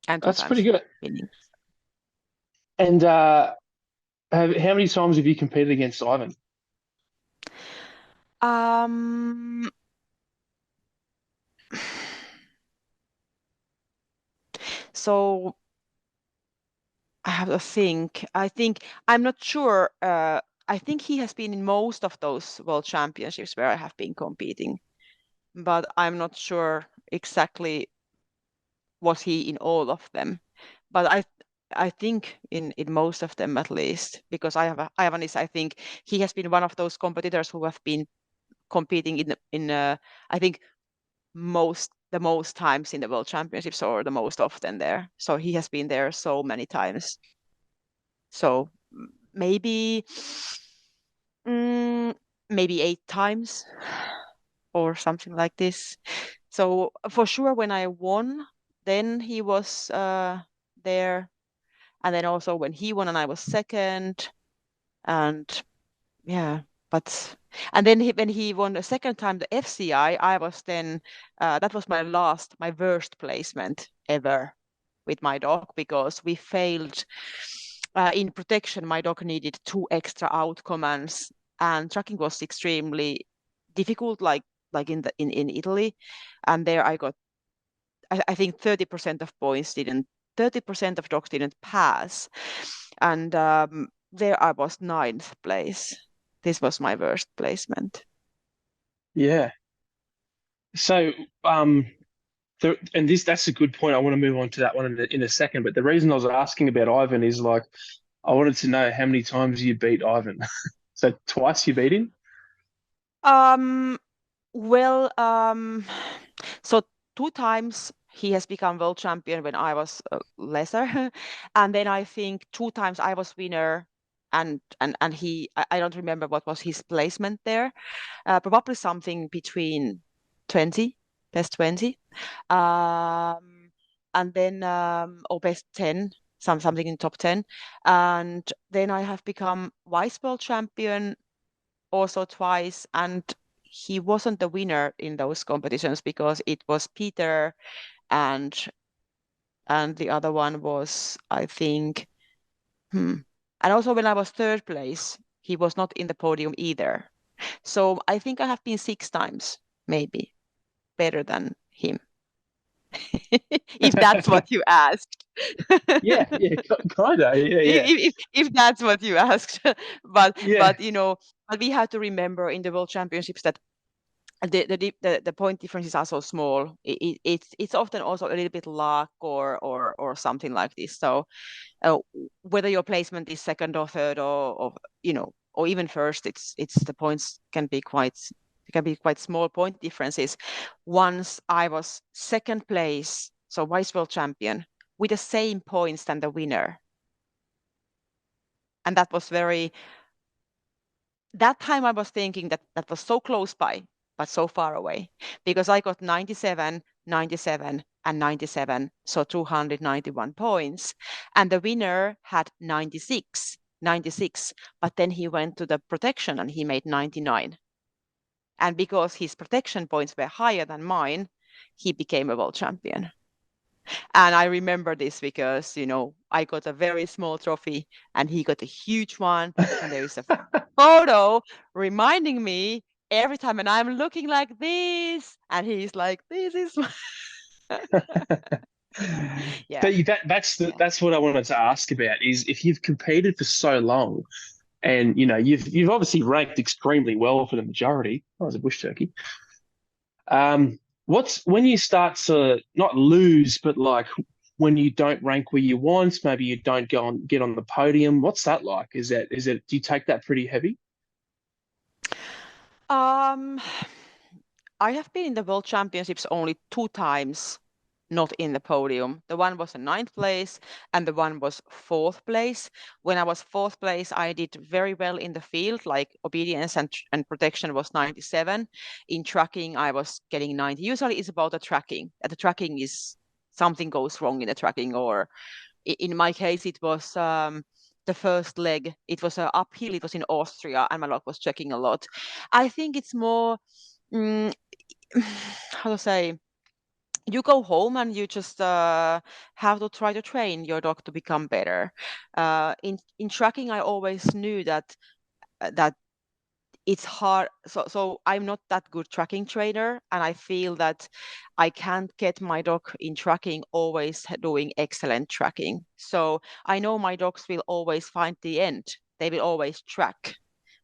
and two That's pretty times good. winning. And how many times have you competed against Ivan? Um, so I have to think. I think I'm not sure. I think he has been in most of those world championships where I have been competing, but I'm not sure exactly was he in all of them. But I think in most of them at least, because Ivan is, I think he has been one of those competitors who have been competing in I think the most times in the world championships or the most often there. So he has been there so many times. So maybe mm, maybe 8 times or something like this. So for sure, when I won, then he was there, and then also when he won and I was second, and yeah, but and then when he won the second time the FCI, I was then that was my worst placement ever with my dog because we failed in protection. My dog needed 2 extra out commands, and tracking was extremely difficult, like in Italy, and there I got I think 30% of points didn't 30% of dogs didn't pass, and there I was ninth place. This was my worst placement. Yeah. So and that's a good point. I want to move on to that one in a second. But the reason I was asking about Ivan is like I wanted to know how many times you beat Ivan. So twice you beat him? Um, well, so 2 times he has become world champion when I was lesser, and then I think 2 times I was winner, and I don't remember what was his placement there. Probably something between 20, best 20. Um, and then or best 10, something in top 10. And then I have become vice world champion also twice, and he wasn't the winner in those competitions because it was Peter and the other one was, I think, and also when I was third place, he was not in the podium either. So I think I have been 6 times, maybe better than him, if that's what you asked. Yeah, yeah, kind of. Yeah, yeah, If that's what you asked, but yeah. but you know, but we have to remember in the World Championships that the point differences are so small. It's often also a little bit luck or something like this. So uh, whether your placement is second or third or or even first, it's the points can be quite small point differences. Once I was second place, so vice world champion, with the same points than the winner, and that time I was thinking that that was so close by, but so far away, because I got 97, 97, and 97, so 291 points. And the winner had 96, but then he went to the protection and he made 99. And because his protection points were higher than mine, he became a world champion. And I remember this because, I got a very small trophy and he got a huge one. And there is a photo reminding me every time, and I'm looking like this, and he's like, this is yeah, yeah. That's what I wanted to ask about is if you've competed for so long and you've obviously ranked extremely well for the majority. I was a bush turkey. What's when you start to not lose, but like when you don't rank where you want, maybe you don't get on the podium. What's that like? Is it do you take that pretty heavy? Um, I have been in the World Championships only 2 times, not in the podium. The one was a ninth place, and the one was fourth place. When I was fourth place, I did very well in the field, like obedience and protection was 97. In tracking, I was getting 90. Usually, it's about the tracking. The tracking is something goes wrong in the tracking, or in my case, it was the first leg. It was uphill. It was in Austria, and my luck was checking a lot. I think it's more, mm, how to say, you go home and you just have to try to train your dog to become better. In tracking, I always knew that it's hard. So I'm not that good tracking trainer, and I feel that I can't get my dog in tracking always doing excellent tracking. So I know my dogs will always find the end. They will always track,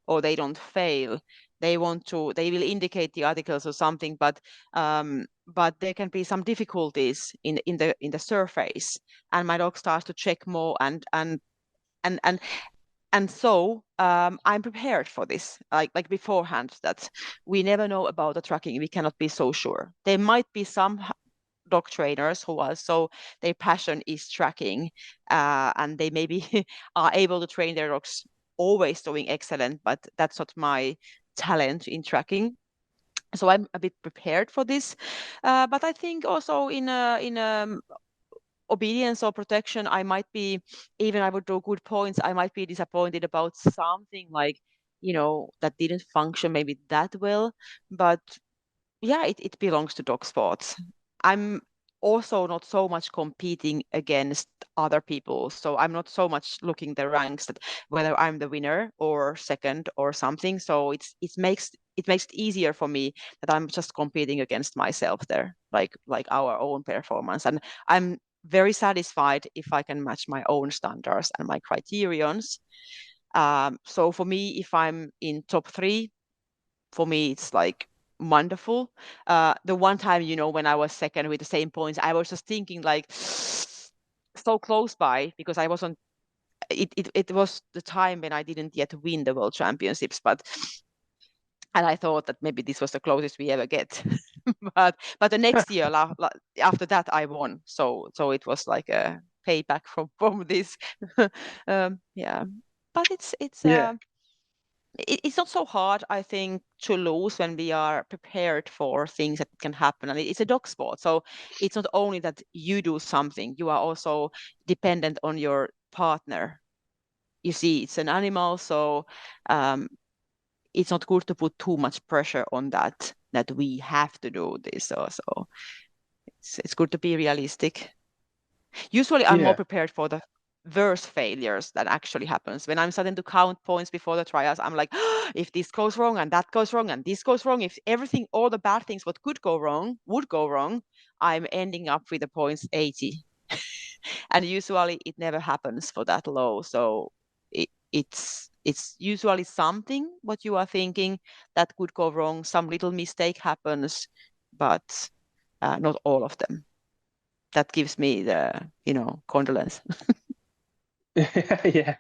or they don't fail. They will indicate the articles or something, but there can be some difficulties in the surface, and my dog starts to check more and and so I'm prepared for this, like beforehand, that we never know about the tracking. We cannot be so sure. There might be some dog trainers who are so their passion is tracking, and they maybe are able to train their dogs always doing excellent, but that's not my talent in tracking. So I'm a bit prepared for this, but I think also in obedience or protection, I might be, even I would do good points, I might be disappointed about something like, that didn't function maybe that well. But yeah, it belongs to dog sports. I'm also not so much competing against other people. So I'm not so much looking the ranks that whether I'm the winner or second or something. So it makes it easier for me that I'm just competing against myself there, like our own performance. And I'm very satisfied if I can match my own standards and my criterions. So for me, if I'm in top three, for me it's like wonderful. The one time, when I was second with the same points, I was just thinking like so close by, because I wasn't. It was the time when I didn't yet win the world championships, and I thought that maybe this was the closest we ever get. but the next year after that I won, so it was like a payback from this. Yeah, but it's Yeah. it's not so hard, I think, to lose when we are prepared for things that can happen. And it's a dog sport, so it's not only that you do something; you are also dependent on your partner. You see, it's an animal, so um, it's not good to put too much pressure on that we have to do this. So it's good to be realistic. Usually, I'm more Yeah. prepared for the worst failures that actually happens. When I'm starting to count points before the trials, I'm like, if this goes wrong and that goes wrong and this goes wrong, if everything, all the bad things what could go wrong would go wrong, I'm ending up with the points 80. And usually it never happens for that low. So it's usually something what you are thinking that could go wrong. Some little mistake happens, but not all of them. That gives me the, condolence. Yeah.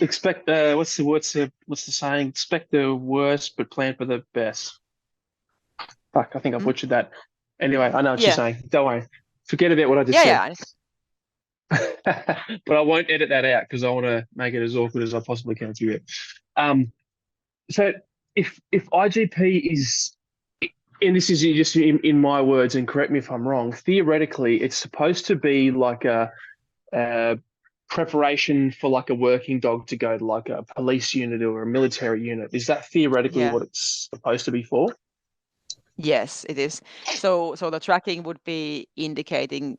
Expect what's the saying? Expect the worst, but plan for the best. Fuck, I think I Mm? butchered that. Anyway, I know what you're Yeah, saying. Don't worry. Forget about what I just yeah, said. yeah. But I won't edit that out because I want to make it as awkward as I possibly can to you. Um, so if IGP is, and this is just in my words, and correct me if I'm wrong, theoretically, it's supposed to be like a preparation for like a working dog to go to like a police unit or a military unit. Is that theoretically Yeah. what it's supposed to be for? Yes, it is. So the tracking would be indicating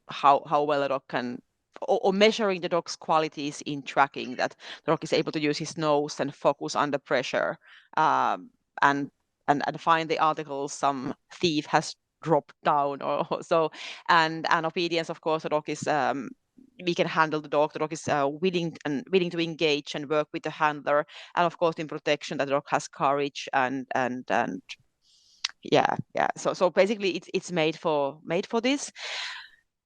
how well a dog can, or measuring the dog's qualities in tracking, that the dog is able to use his nose and focus under pressure, um, and and find the articles some thief has dropped down or so. And obedience, of course, the dog is, we can handle the dog. The dog is willing to engage and work with the handler, and of course in protection, that the dog has courage and yeah. So basically it's made for this.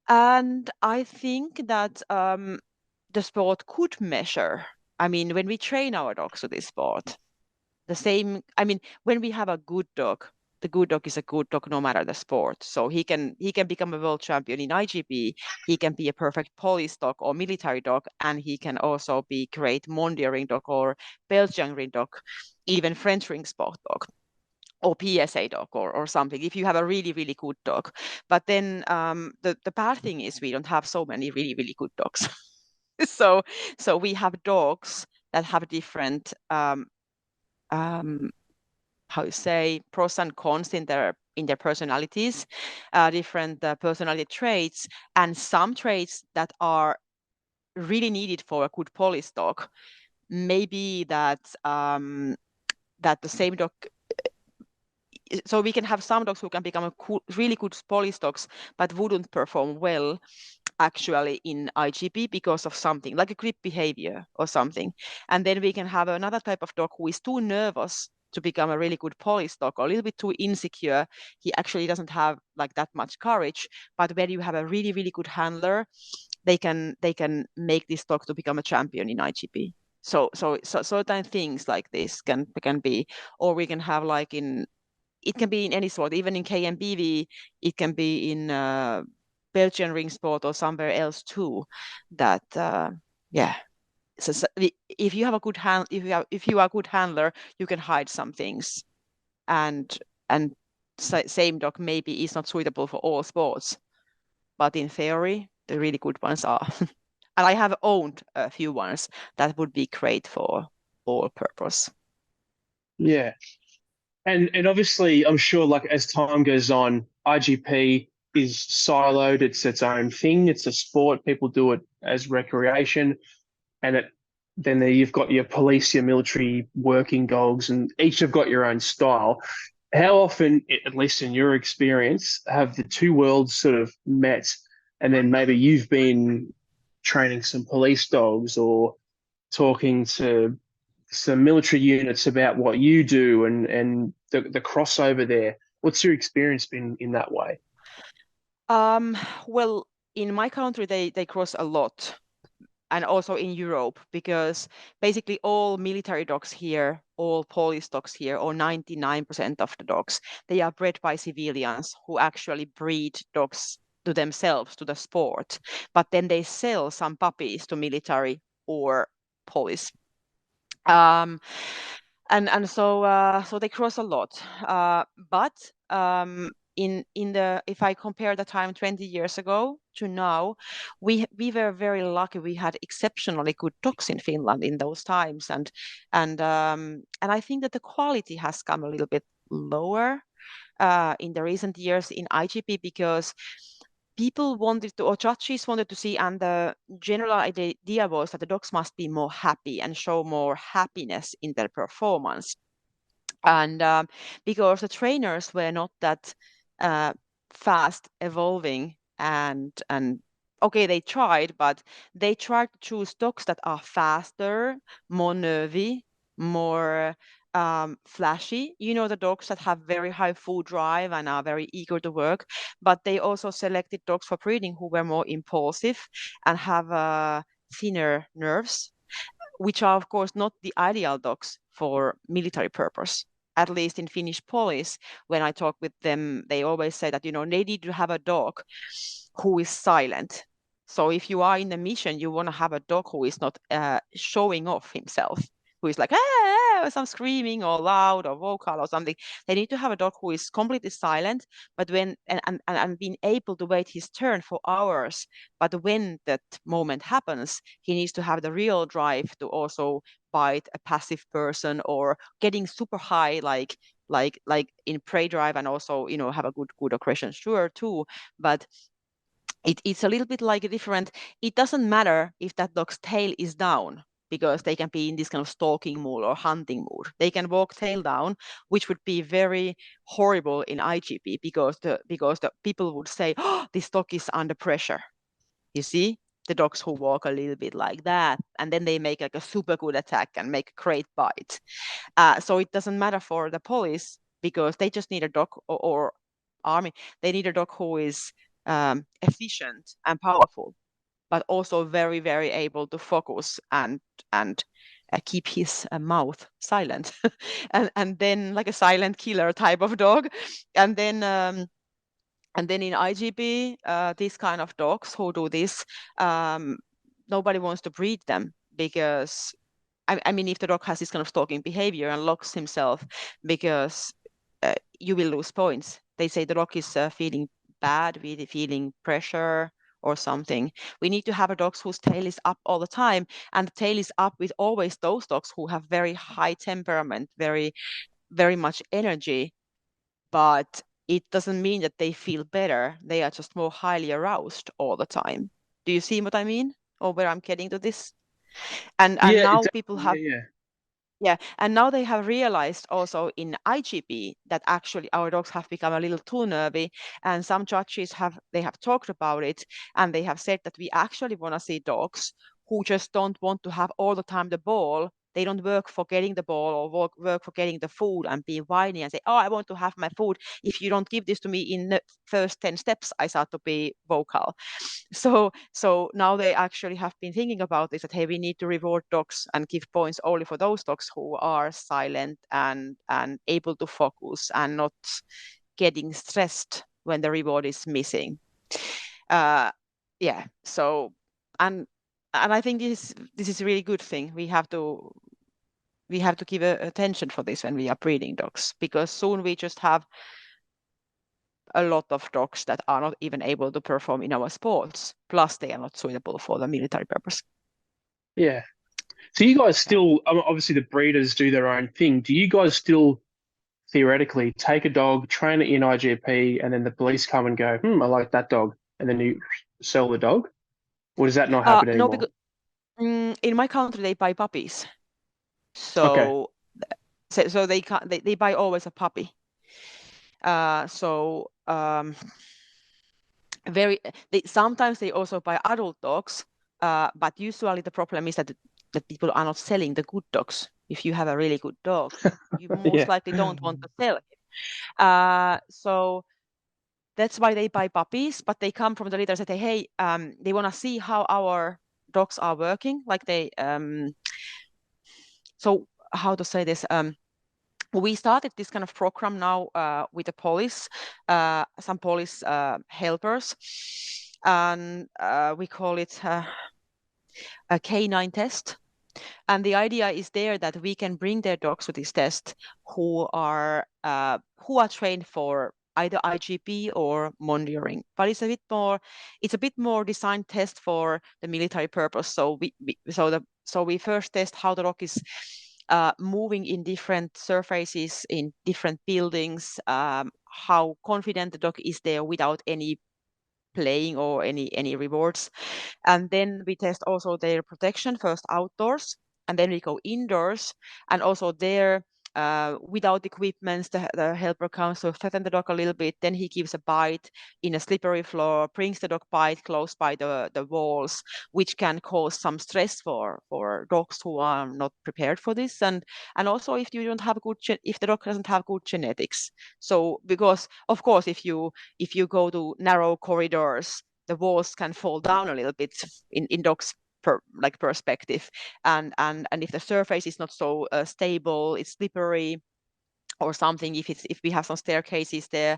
And I think that the sport could measure. I mean, when we train our dogs to this sport, the same. I mean, when we have a good dog, the good dog is a good dog no matter the sport. So he can become a world champion in IGP. He can be a perfect police dog or military dog, and he can also be great Mondioring dog or Belgian ring dog, even French ring sport dog or PSA dog or something, if you have a really, really good dog. But then the bad thing is we don't have so many really, really good dogs. so so we have dogs that have different um, how you say, pros and cons in their personalities, different personality traits, and some traits that are really needed for a good police dog. Maybe that the same dog, so we can have some dogs who can become really good police dogs, but wouldn't perform well actually in IGP because of something like a grip behavior or something. And then we can have another type of dog who is too nervous to become a really good police dog, or a little bit too insecure. He actually doesn't have like that much courage. But when you have a really, really good handler, they can make this dog to become a champion in IGP. So certain things like this can be, or we can have like it can be in any sport, even in KMBV, it can be in Belgian ring sport or somewhere else too. That yeah. So if you have a good if you are a good handler, you can hide some things, and and same dog maybe is not suitable for all sports, but in theory, the really good ones are. And I have owned a few ones that would be great for all purpose. Yeah. And obviously, I'm sure like as time goes on, IGP is siloed. It's its own thing. It's a sport. People do it as recreation, and then there you've got your police, your military, working dogs, and each have got your own style. How often, at least in your experience, have the two worlds sort of met, and then maybe you've been training some police dogs or talking to some military units about what you do and the crossover there. What's your experience been in that way? Um, well, in my country, they cross a lot, and also in Europe, because basically all military dogs here, all police dogs here, or 99% of the dogs, they are bred by civilians who actually breed dogs to themselves, to the sport. But then they sell some puppies to military or police. And so they cross a lot. But if I compare the time 20 years ago to now, we were very lucky. We had exceptionally good dogs in Finland in those times, and I think that the quality has come a little bit lower in the recent years in IGP, because people wanted to, or judges wanted to see, and the general idea was that the dogs must be more happy and show more happiness in their performance. And because the trainers were not that fast evolving, and okay, they tried, but they tried to choose dogs that are faster, more nervy, more flashy. You know, the dogs that have very high food drive and are very eager to work. But they also selected dogs for breeding who were more impulsive and have thinner nerves, which are, of course, not the ideal dogs for military purpose. At least in Finnish police, when I talk with them, they always say that, they need to have a dog who is silent. So if you are in a mission, you want to have a dog who is not showing off himself, who is like, or some screaming or loud or vocal or something. They need to have a dog who is completely silent, but and being able to wait his turn for hours. But when that moment happens, he needs to have the real drive to also bite a passive person, or getting super high, like in prey drive, and also have a good aggression, sure, too. But it's a little bit like a different. It doesn't matter if that dog's tail is down, because they can be in this kind of stalking mood or hunting mood. They can walk tail down, which would be very horrible in IGP, because the people would say, oh, this dog is under pressure. You see, the dogs who walk a little bit like that, and then they make like a super good attack and make a great bite. So it doesn't matter for the police, because they just need a dog, or army. They need a dog who is efficient and powerful, but also very, very able to focus and keep his mouth silent, and then like a silent killer type of dog. And then in IGP, these kind of dogs who do this, nobody wants to breed them, because I mean, if the dog has this kind of stalking behavior and locks himself, because you will lose points. They say the dog is feeling bad, really feeling pressure or something. We need to have a dog whose tail is up all the time, and the tail is up with always those dogs who have very high temperament, very, very much energy, but it doesn't mean that they feel better. They are just more highly aroused all the time. Do you see what I mean, or where I'm getting to this? And Yeah, now exactly. people have Yeah. Yeah, and now they have realized also in IGP that actually our dogs have become a little too nervy, and some judges have talked about it, and they have said that we actually want to see dogs who just don't want to have all the time the ball. They don't work for getting the ball, or work for getting the food, and be whiny and say, oh, I want to have my food. If you don't give this to me in the first 10 steps, I start to be vocal. So now they actually have been thinking about this, that hey, we need to reward dogs and give points only for those dogs who are silent and able to focus and not getting stressed when the reward is missing. Yeah. So and I think this is a really good thing. We have to give attention for this when we are breeding dogs, because soon we just have a lot of dogs that are not even able to perform in our sports. Plus, they are not suitable for the military purpose. Yeah. So you guys Yeah. still, obviously the breeders do their own thing. Do you guys still theoretically take a dog, train it in IGP, and then the police come and go, I like that dog, and then you sell the dog? Or does that not happen No, anymore? because in my country they buy puppies, Okay. so they buy always a puppy. So sometimes they also buy adult dogs, but usually the problem is that people are not selling the good dogs. If you have a really good dog, you most Yeah. likely don't want to sell it. So that's why they buy puppies, but they come from the litter and say, hey, they want to see how our dogs are working. Like so how to say this? We started this kind of program now with the police, some police helpers, and we call it a canine test. And the idea is there that we can bring their dogs to this test who are trained for either IGP or monitoring. But it's a bit more designed test for the military purpose. So we first test how the dog is moving in different surfaces, in different buildings, how confident the dog is there without any playing or any rewards. And then we test also their protection first outdoors, and then we go indoors, and also there without equipment, the helper comes to threaten the dog a little bit. Then he gives a bite in a slippery floor, brings the dog bite close by the walls, which can cause some stress for dogs who are not prepared for this. And also if you don't have if the dog doesn't have good genetics. So because of course if you go to narrow corridors, the walls can fall down a little bit in dogs perspective, and if the surface is not so stable, it's slippery or something, if we have some staircases there,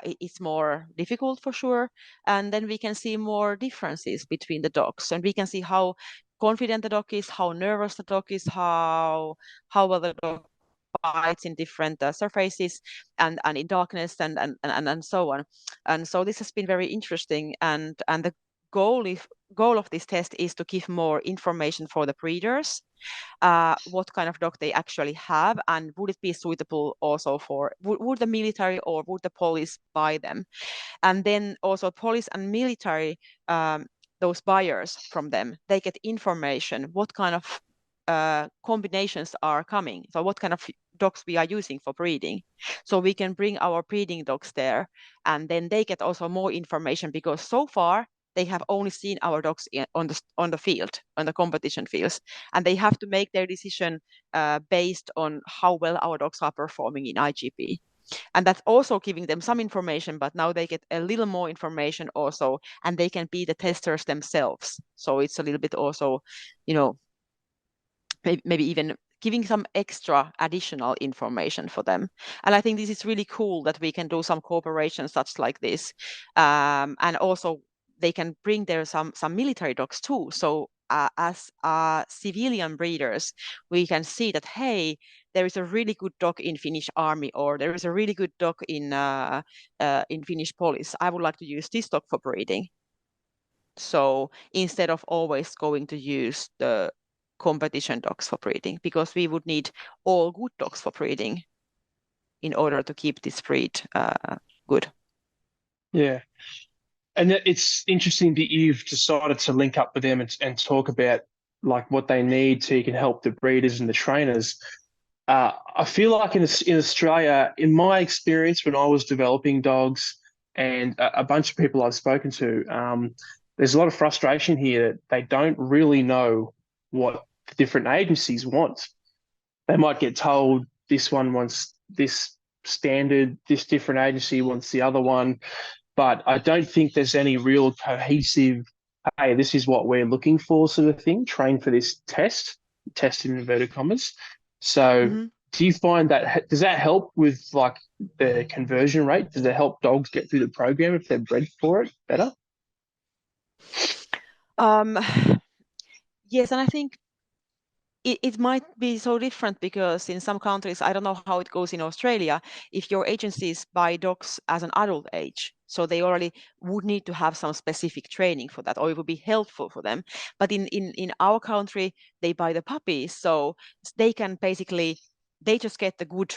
it's more difficult for sure. And then we can see more differences between the dogs, and we can see how confident the dog is, how nervous the dog is, how well the dog bites in different surfaces and in darkness and so on. And so this has been very interesting, and the goal of this test is to give more information for the breeders, what kind of dog they actually have, and would it be suitable also would the military or would the police buy them. And then also police and military, those buyers from them, they get information what kind of combinations are coming, so what kind of dogs we are using for breeding, so we can bring our breeding dogs there, and then they get also more information, because so far they have only seen our dogs on the field, on the competition fields, and they have to make their decision based on how well our dogs are performing in IGP. And that's also giving them some information, but now they get a little more information also, and they can be the testers themselves. So it's a little bit also, maybe even giving some extra additional information for them. And I think this is really cool that we can do some cooperation such like this. And also they can bring there some military dogs too. So as civilian breeders, we can see that, hey, there is a really good dog in Finnish army, or there is a really good dog in Finnish police. I would like to use this dog for breeding. So instead of always going to use the competition dogs for breeding, because we would need all good dogs for breeding in order to keep this breed good. Yeah. And it's interesting that you've decided to link up with them and talk about like what they need so you can help the breeders and the trainers. I feel like in Australia, in my experience when I was developing dogs and a bunch of people I've spoken to, there's a lot of frustration here that they don't really know what the different agencies want. They might get told this one wants this standard, this different agency wants the other one, but I don't think there's any real cohesive, hey, this is what we're looking for sort of thing, train for this test in inverted commas. So do you find that, does that help with like the conversion rate? Does it help dogs get through the program if they're bred for it better? Yes, and I think it might be so different, because in some countries, I don't know how it goes in Australia, if your agencies buy dogs as an adult age, so they already would need to have some specific training for that, or it would be helpful for them. But in our country, they buy the puppies, so they can basically, they just get the good,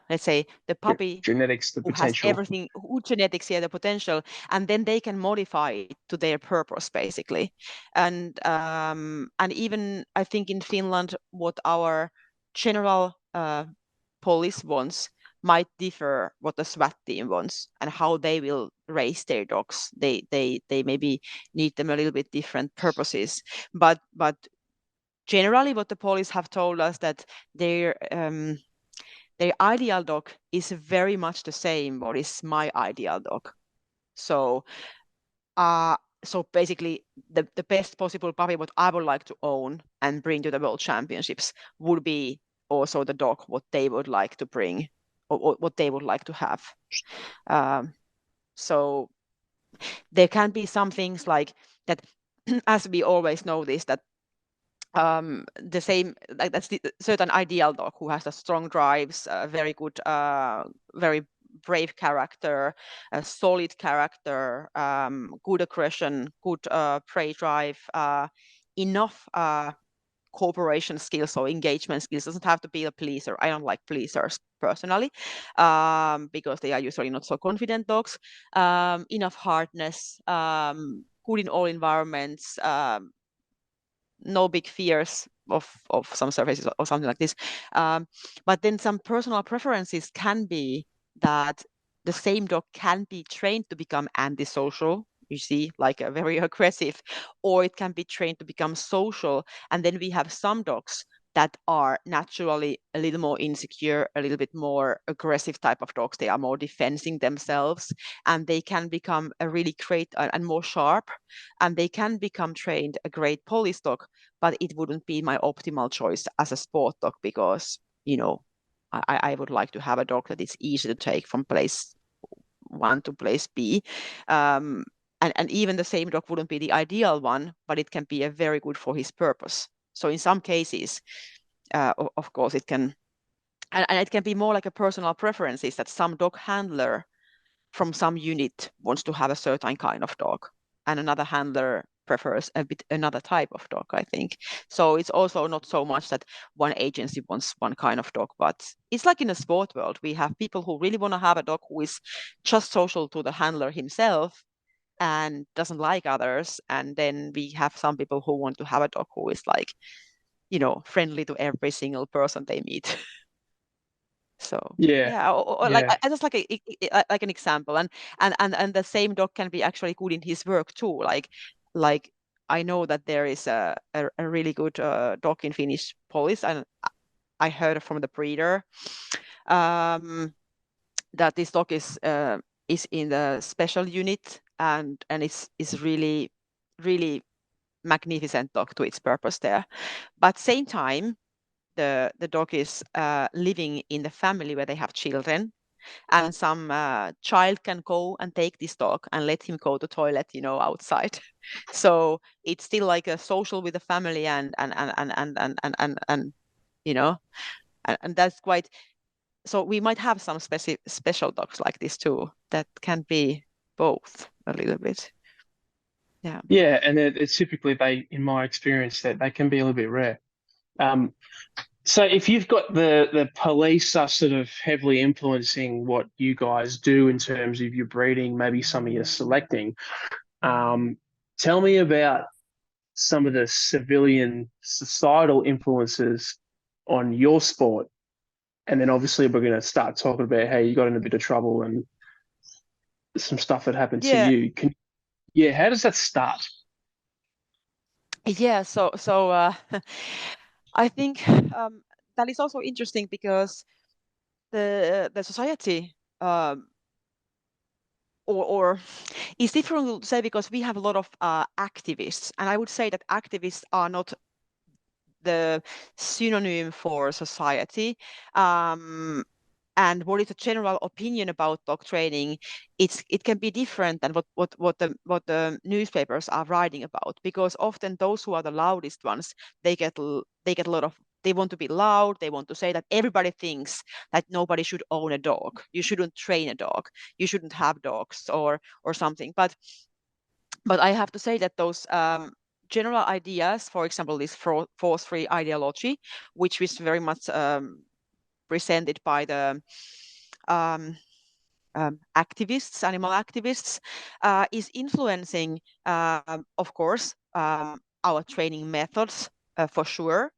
let's say, the puppy Genetics, the who has potential. everything, who genetics, the potential, and then they can modify it to their purpose, basically. And even I think in Finland, what our general police wants might differ what the SWAT team wants, and how they will raise their dogs. They maybe need them a little bit different purposes, but generally what the police have told us, that their ideal dog is very much the same what is my ideal dog. So basically the best possible puppy what I would like to own and bring to the world championships would be also the dog what they would like to bring, or what they would like to have. So there can be some things like that as we always know this, that the same, like that's the certain ideal dog who has a strong drives, very good, very brave character, a solid character, good aggression, good prey drive, enough cooperation skills or engagement skills. Doesn't have to be a pleaser. I don't like pleasers personally, because they are usually not so confident dogs. Enough hardness, good in all environments, no big fears of some surfaces or something like this. But then some personal preferences can be that the same dog can be trained to become antisocial, you see, like a very aggressive, or it can be trained to become social. And then we have some dogs that are naturally a little more insecure, a little bit more aggressive type of dogs. They are more defending themselves, and they can become a really great and more sharp, and they can become trained a great police dog, but it wouldn't be my optimal choice as a sport dog, because, you know, I would like to have a dog that is easy to take from place one to place B. And even the same dog wouldn't be the ideal one, but it can be a very good for his purpose. So in some cases, of course, it can, and it can be more like a personal preference, is that some dog handler from some unit wants to have a certain kind of dog, and another handler prefers a bit another type of dog, I think. So it's also not so much that one agency wants one kind of dog, but it's like in a sport world, we have people who really want to have a dog who is just social to the handler himself and doesn't like others. And then we have some people who want to have a dog who is like, you know, friendly to every single person they meet. So Yeah, yeah, or like yeah, just like like an example, and the same dog can be actually good in his work too. Like I know that there is a really good dog in Finnish police, and I heard from the breeder that this dog is in the special unit, and is really really magnificent dog to its purpose there. But same time, the dog is living in the family where they have children, and some child can go and take this dog and let him go to toilet, you know, outside. So it's still like a social with the family, and you know, and that's quite. So we might have some special dogs like this too that can be both a little bit. Yeah. yeah. And it's typically in my experience, that they can be a little bit rare. Um, so if you've got the police are sort of heavily influencing what you guys do in terms of your breeding, maybe some of your selecting, tell me about some of the civilian societal influences on your sport. And then obviously we're going to start talking about how you got in a bit of trouble and some stuff that happened to Yeah. you. Yeah, how does that start? Yeah. So I think that is also interesting, because the society, or it's difficult to say, because we have a lot of activists, and I would say that activists are not the synonym for society. And what is the general opinion about dog training? It can be different than what the newspapers are writing about, because often those who are the loudest ones, they get a lot of, they want to be loud. They want to say that everybody thinks that nobody should own a dog. You shouldn't train a dog. You shouldn't have dogs, or something. But I have to say that those general ideas, for example, this force-free ideology, which was very much presented by the activists, animal activists, is influencing, of course, our training methods. For sure,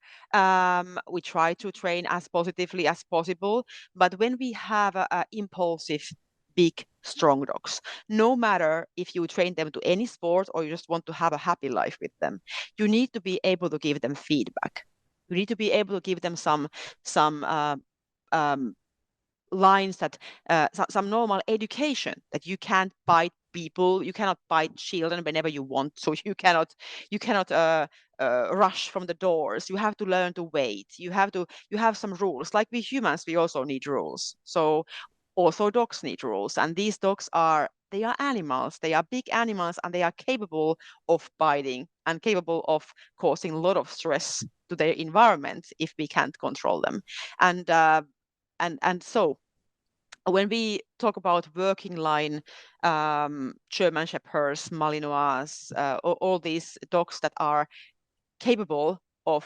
we try to train as positively as possible, but when we have a impulsive, big, strong dogs, no matter if you train them to any sport or you just want to have a happy life with them, you need to be able to give them feedback. You need to be able to give them some lines, that some normal education, that you can't bite people, you cannot bite children whenever you want, so you cannot rush from the doors. You have to learn to wait. You have some rules. Like we humans, we also need rules. So also dogs need rules, and these dogs are they are animals. They are big animals, and they are capable of biting and capable of causing a lot of stress to their environment if we can't control them. And so when we talk about working line German Shepherds, Malinois, all these dogs that are capable of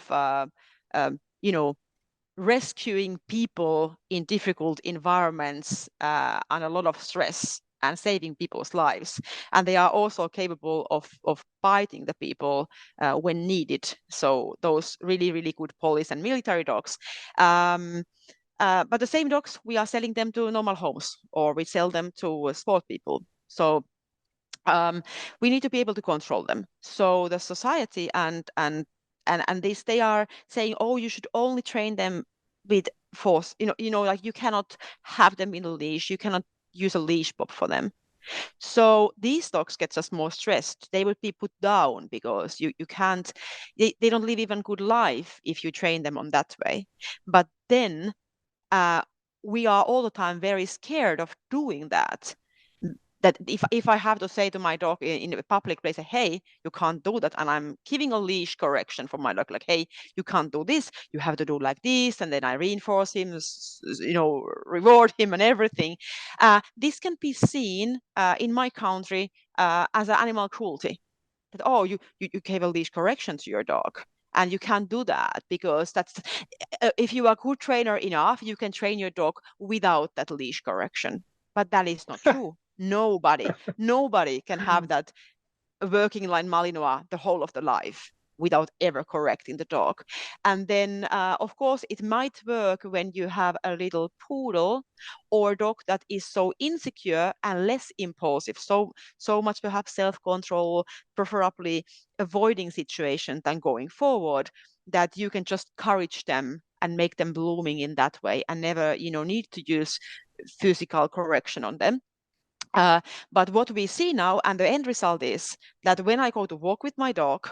rescuing people in difficult environments and a lot of stress and saving people's lives. And they are also capable of biting the people when needed. So those really, really good police and military dogs. But the same dogs, we are selling them to normal homes, or we sell them to sport people. So we need to be able to control them. So the society and this, they are saying, oh, you should only train them with force. Like you cannot have them in a leash. You cannot use a leash pop for them. So these dogs get us more stressed. They would be put down because you can't, they don't live even good life if you train them on that way. But then we are all the time very scared of doing that. That if I have to say to my dog in a public place, hey, you can't do that, and I'm giving a leash correction for my dog, like, hey, you can't do this, you have to do like this, and then I reinforce him, reward him and everything. This can be seen in my country as an animal cruelty. That, oh, you gave a leash correction to your dog, and you can't do that because that's if you are a good trainer enough, you can train your dog without that leash correction. But that is not true. Nobody can have that working line Malinois the whole of the life without ever correcting the dog. And then, of course, it might work when you have a little poodle or dog that is so insecure and less impulsive, so much perhaps self-control, preferably avoiding situation than going forward, that you can just encourage them and make them blooming in that way and never, need to use physical correction on them. But what we see now, and the end result is that when I go to walk with my dog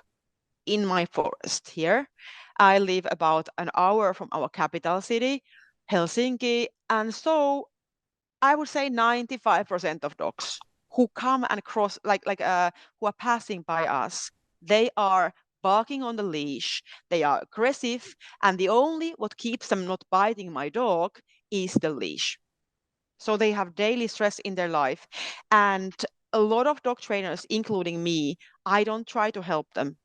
in my forest here, I live about an hour from our capital city, Helsinki, and so I would say 95% of dogs who come and cross, who are passing by us, they are barking on the leash, they are aggressive, and the only what keeps them not biting my dog is the leash. So they have daily stress in their life. And a lot of dog trainers, including me, I don't try to help them.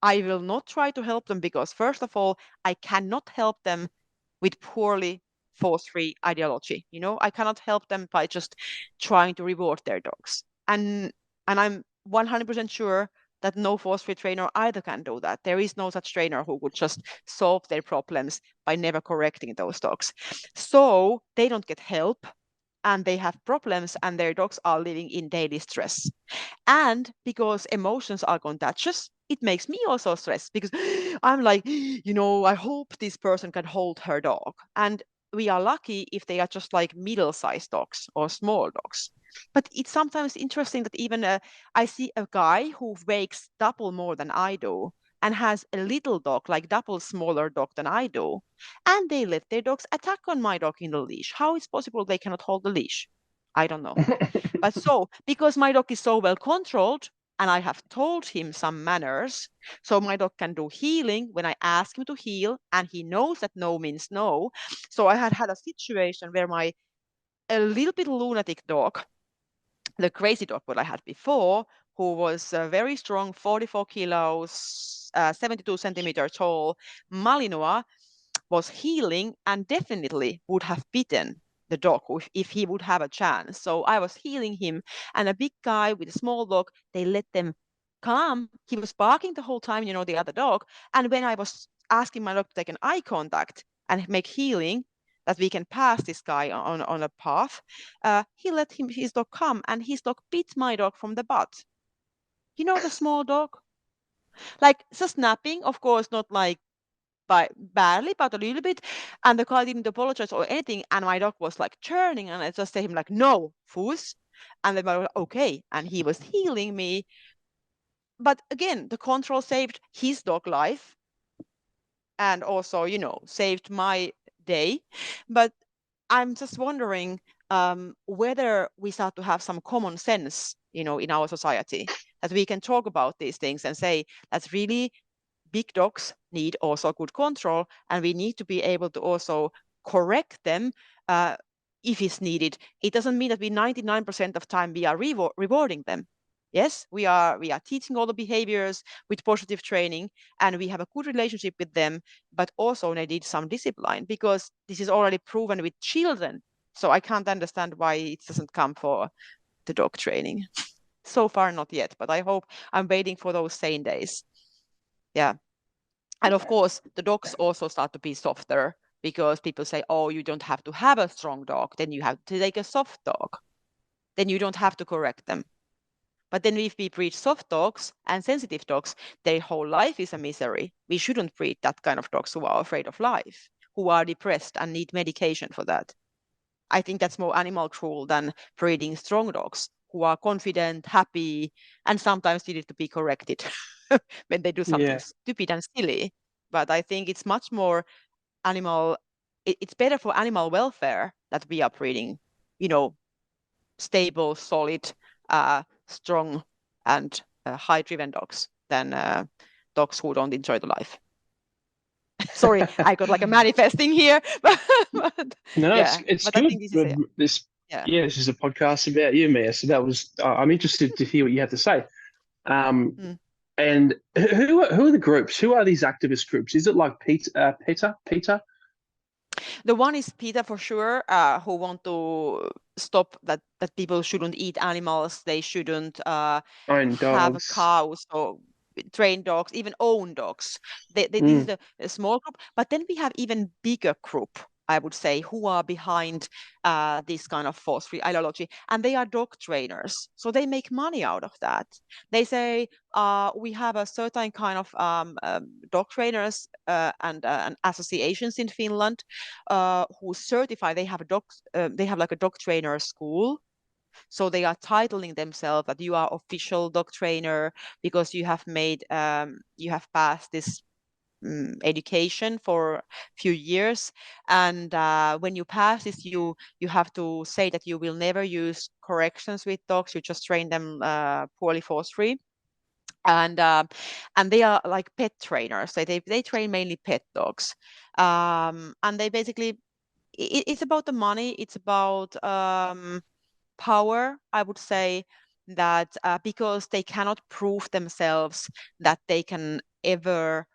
I will not try to help them because, first of all, I cannot help them with poorly force-free ideology. I cannot help them by just trying to reward their dogs. And I'm 100% sure that no force-free trainer either can do that. There is no such trainer who would just solve their problems by never correcting those dogs. So they don't get help, and they have problems, and their dogs are living in daily stress. And because emotions are contagious, it makes me also stressed because I'm like, I hope this person can hold her dog. And we are lucky if they are just like middle-sized dogs or small dogs. But it's sometimes interesting that even I see a guy who weighs double more than I do and has a little dog, like double smaller dog than I do, and they let their dogs attack on my dog in the leash. How is possible they cannot hold the leash? I don't know. But so, because my dog is so well controlled, and I have told him some manners, so my dog can do heeling when I ask him to heel, and he knows that no means no. So I had a situation where a little bit lunatic dog, the crazy dog what I had before, who was very strong, 44 kilos, 72 centimeter tall, Malinois, was healing and definitely would have bitten the dog if he would have a chance. So I was healing him, and a big guy with a small dog, they let them come. He was barking the whole time, the other dog. And when I was asking my dog to take an eye contact and make healing, that we can pass this guy on a path, he let his dog come, and his dog bit my dog from the butt. The small dog, like just snapping, of course, not like badly, but a little bit. And the guy didn't apologize or anything. And my dog was like churning, and I just said him like, no, foos. And then I was okay. And he was healing me. But again, the control saved his dog life and also, saved my day. But I'm just wondering whether we start to have some common sense, in our society, that we can talk about these things and say that's really big dogs need also good control, and we need to be able to also correct them if it's needed. It doesn't mean that we 99% of time we are rewarding them. Yes, we are teaching all the behaviors with positive training, and we have a good relationship with them, but also they need some discipline, because this is already proven with children. So I can't understand why it doesn't come for the dog training. So far, not yet, but I hope. I'm waiting for those sane days. Yeah. And of course, the dogs also start to be softer, because people say, oh, you don't have to have a strong dog, then you have to take a soft dog. Then you don't have to correct them. But then if we breed soft dogs and sensitive dogs, their whole life is a misery. We shouldn't breed that kind of dogs who are afraid of life, who are depressed and need medication for that. I think that's more animal cruel than breeding strong dogs who are confident, happy, and sometimes needed to be corrected when they do something stupid and silly. But I think it's much more it's better for animal welfare that we are breeding, stable, solid, strong, and high-driven dogs than dogs who don't enjoy the life. Sorry, I got like a manifesting here, but No, yeah, it's but I good. think this is it. This is a podcast about you, Mia. So that was I'm interested to hear what you have to say. And who are the groups? Who are these activist groups? Is it like PETA? The one is PETA for sure, who want to stop that people shouldn't eat animals. They shouldn't Own have dogs. cows or train dogs, even own dogs. This is a small group, but then we have even bigger group, I would say, who are behind this kind of force-free ideology, and they are dog trainers. So they make money out of that. They say we have a certain kind of dog trainers and associations in Finland who certify. They have they have like a dog trainer school. So they are titling themselves that you are official dog trainer because you have passed this education for a few years, and when you pass this, you have to say that you will never use corrections with dogs. You just train them poorly, force-free, and they are like pet trainers. So they train mainly pet dogs, and they basically it's about the money. It's about power, I would say, that because they cannot prove themselves that they can ever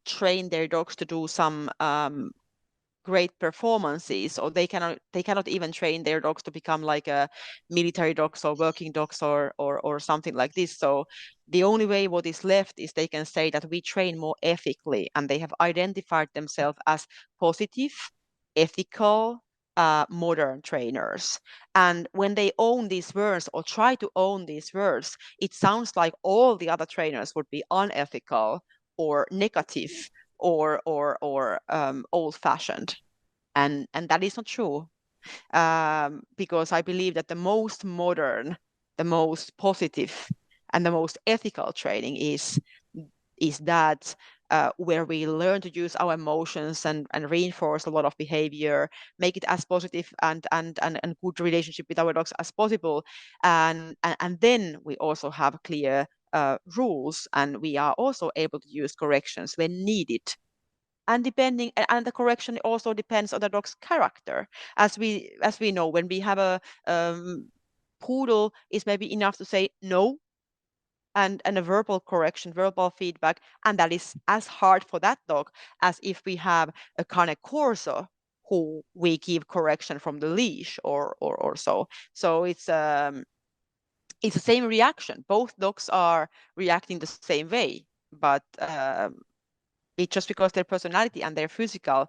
train their dogs to do some great performances, or they cannot even train their dogs to become like a military dogs or working dogs or something like this. So the only way what is left is they can say that we train more ethically, and they have identified themselves as positive, ethical, modern trainers. And when they own these words or try to own these words, it sounds like all the other trainers would be unethical or negative or old-fashioned, and that is not true, because I believe that the most modern, the most positive, and the most ethical training is that where we learn to use our emotions and reinforce a lot of behavior, make it as positive and good relationship with our dogs as possible, and then we also have clear rules, and we are also able to use corrections when needed. And the correction also depends on the dog's character, as we know, when we have a poodle, is maybe enough to say no, and a verbal correction, verbal feedback, and that is as hard for that dog as if we have a cane corso who we give correction from the leash or so. So it's the same reaction. Both dogs are reacting the same way, but it's just because their personality and their physical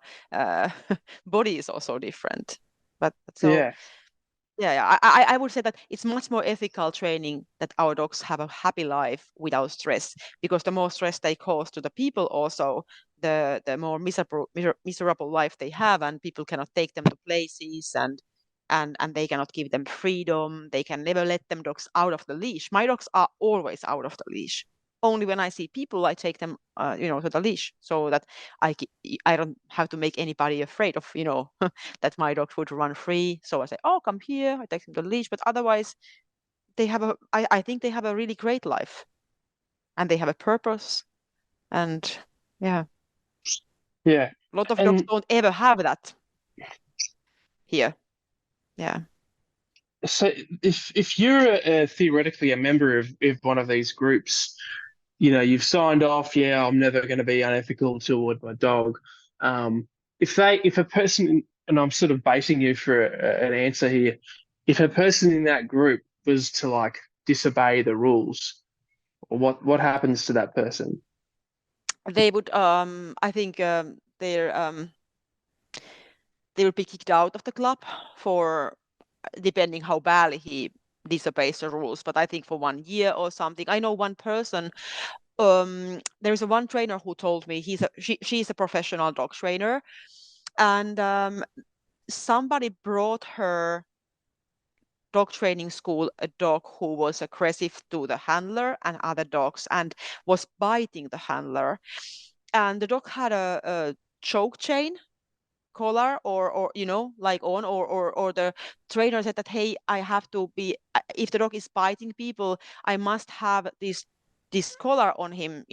body is also different. But so I would say that it's much more ethical training that our dogs have a happy life without stress, because the more stress they cause to the people, also the more miserable life they have, and people cannot take them to places, and they cannot give them freedom. They can never let them dogs out of the leash. My dogs are always out of the leash. only when I see people, I take them, to the leash, so that I don't have to make anybody afraid of, that my dog would run free. So I say, oh, come here, I take them to the leash. But otherwise, I think they have a really great life, and they have a purpose. And yeah, Yeah. a lot of dogs And don't ever have that here. Yeah. so if you're theoretically a member of one of these groups, you've signed off, yeah, I'm never going to be unethical toward my dog. Um, if a person, and I'm sort of basing you for an answer here, if a person in that group was to like disobey the rules, what happens to that person? They would, I think, they would be kicked out of the club for, depending how badly he disobeys the rules, but I think for 1 year or something. I know one person, there's a one trainer who told me she's a professional dog trainer, and somebody brought her dog training school a dog who was aggressive to the handler and other dogs and was biting the handler. And the dog had a choke chain collar, or like on, or the trainer said that, hey, I have to be, if the dog is biting people, I must have this collar on him,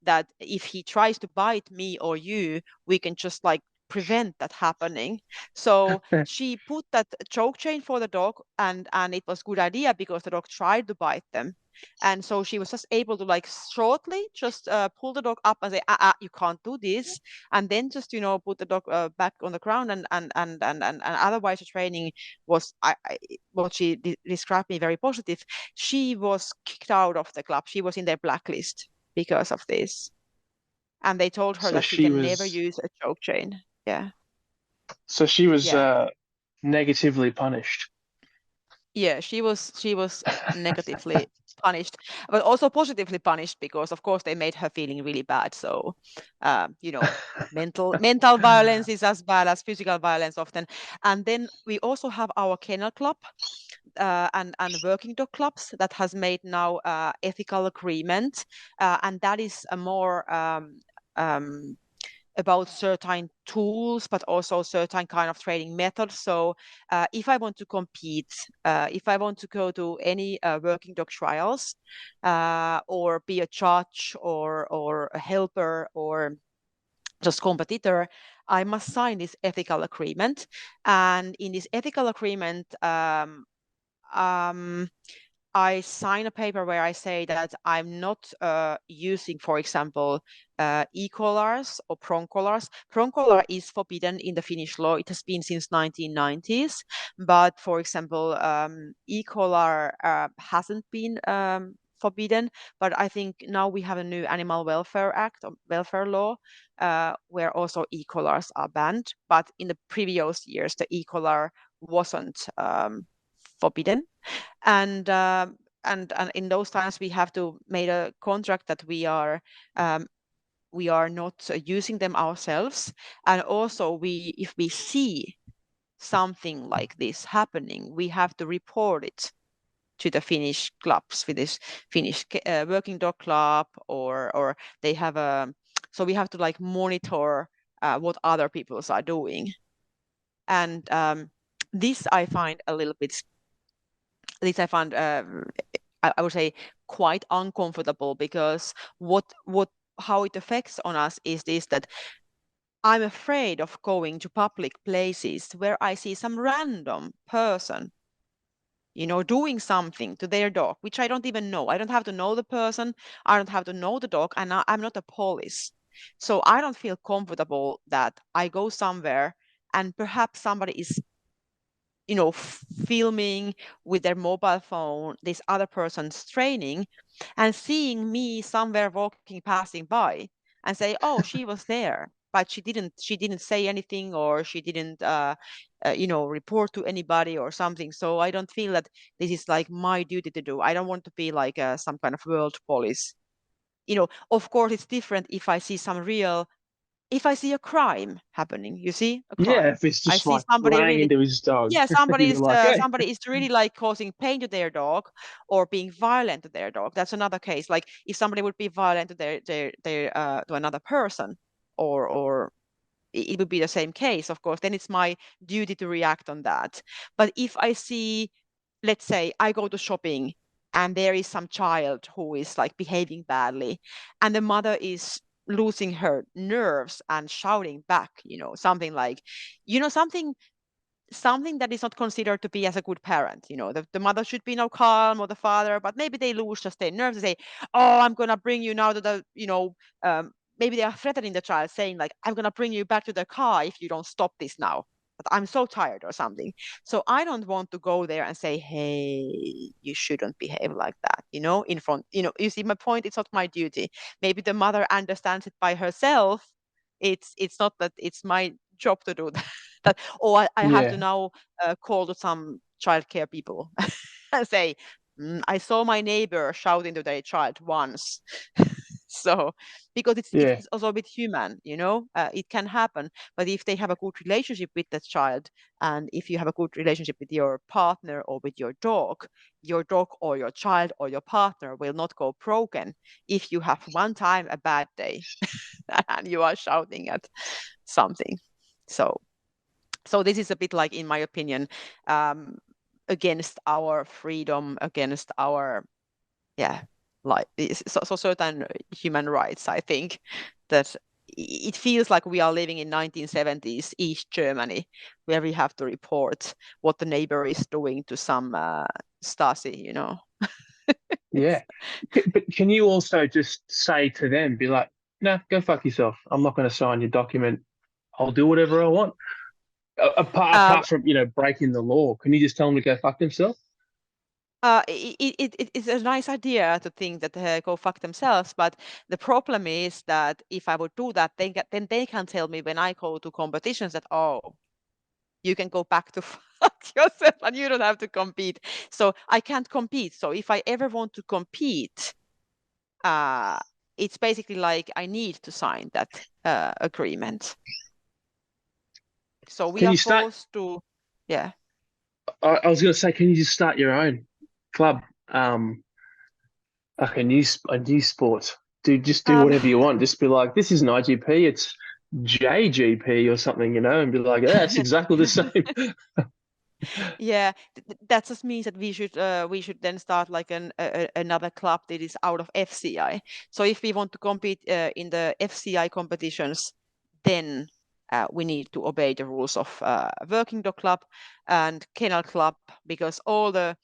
that if he tries to bite me or you, we can just like prevent that happening. So she put that choke chain for the dog, and it was good idea because the dog tried to bite them. And so she was just able to like shortly just pull the dog up and say, you can't do this, and then just put the dog back on the ground. And otherwise the training was, what she described me very positive. She was kicked out of the club. She was in their blacklist because of this, and they told her So that she she can never was use a choke chain. Yeah. so she was Yeah. negatively punished. Yeah, she was negatively punished, but also positively punished, because of course they made her feeling really bad. So, you know, mental violence is as bad as physical violence often. And then we also have our kennel club, and working dog clubs that has made now ethical agreement, and that is a more um, about certain tools, but also certain kind of training methods. So if I want to compete, if I want to go to any working dog trials, or be a judge, or a helper, or just competitor, I must sign this ethical agreement. And in this ethical agreement, um, I sign a paper where I say that I'm not using, for example, e-collars or prong collars. Prong collar is forbidden in the Finnish law. It has been since 1990s. But for example, e-collar hasn't been forbidden. But I think now we have a new Animal Welfare Act, or welfare law, where also e-collars are banned. But in the previous years, the e-collar wasn't forbidden. And in those times we have to make a contract that we are not using them ourselves. And also, if we see something like this happening, we have to report it to the Finnish clubs, with this Finnish working dog club, or they have a, so we have to like monitor what other people are doing. And this I find a little bit, this I find, I would say, quite uncomfortable, because how it affects on us is this, that I'm afraid of going to public places where I see some random person, doing something to their dog, which I don't even know. I don't have to know the person. I don't have to know the dog, and I'm not a police. So I don't feel comfortable that I go somewhere and perhaps somebody is filming with their mobile phone this other person's training, and seeing me somewhere walking, passing by, and say, oh, she was there, but she didn't say anything, or she didn't report to anybody or something. So I don't feel that this is like my duty to do. I don't want to be like some kind of world police. Of course it's different if I see some real if I see a crime happening, you see a Yeah, crime, if it's I just see like somebody laying really, into his dog, yeah, you're like, hey, somebody is really like causing pain to their dog or being violent to their dog. That's another case. Like if somebody would be violent to their to another person, or it would be the same case, of course, then it's my duty to react on that. But if I see, let's say I go to shopping and there is some child who is like behaving badly and the mother is losing her nerves and shouting back, something like, something that is not considered to be as a good parent. The mother should be now calm, or the father, but maybe they lose just their nerves and say, oh, I'm going to bring you now to the, maybe they are threatening the child saying like, I'm going to bring you back to the car if you don't stop this now. But I'm so tired or something. So I don't want to go there and say, hey, you shouldn't behave like that, in front, you see my point? It's not my duty. Maybe the mother understands it by herself. It's not that it's my job to do that. Or I have to yeah, now call to some childcare people and say, I saw my neighbor shouting to their child once. So, because yeah, it's also a bit human, it can happen. But if they have a good relationship with that child, and if you have a good relationship with your partner or with your dog or your child or your partner will not go broken if you have one time a bad day and you are shouting at something. So this is a bit like, in my opinion, um, against our freedom, against our, yeah, like so certain human rights. I think that it feels like we are living in 1970s East Germany, where we have to report what the neighbor is doing to some Stasi. yeah. It's But can you also just say to them, be like, nah, go fuck yourself. I'm not going to sign your document. I'll do whatever I want. um, Apart from, breaking the law, can you just tell them to go fuck themselves? it's a nice idea to think that go fuck themselves, but the problem is that if I would do that, then they can tell me when I go to competitions that, oh, you can go back to fuck yourself and you don't have to compete. So I can't compete. So if I ever want to compete, uh, it's basically like I need to sign that agreement. So we Can are you start? forced to, yeah. I was going to say, can you just start your own club? Um, like a new sport. Just do Um, whatever you want. Just be like, this isn't IGP, it's JGP or something, and be like, yeah, it's exactly the same. Yeah, that just means that we should then start like another club that is out of FCI. So if we want to compete in the FCI competitions, then we need to obey the rules of Working Dog Club and Kennel Club, because all the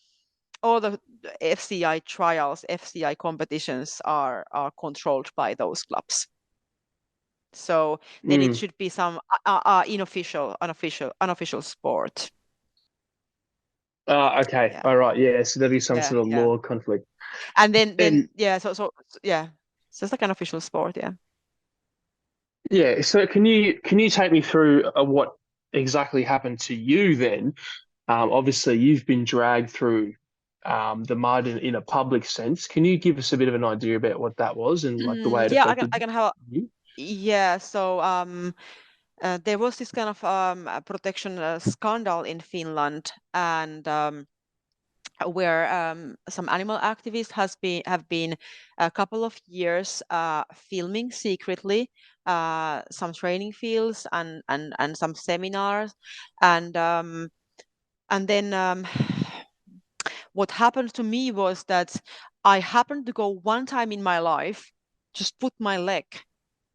FCI trials, FCI competitions are controlled by those clubs. So then it Mm. should be some unofficial sport. Okay. Yeah, All right. Yeah. So there'll be some yeah, sort of yeah. law conflict. And then And yeah, so yeah, so it's like an official sport. Yeah. yeah. So can you take me through what exactly happened to you then? Obviously, you've been dragged through the mud in a public sense. Can you give us a bit of an idea about what that was and like the way it Yeah, I affected can have you? yeah. So there was this kind of protection scandal in Finland, and where some animal activists have been a couple of years filming secretly some training fields and some seminars, and then what happened to me was that I happened to go one time in my life, just put my leg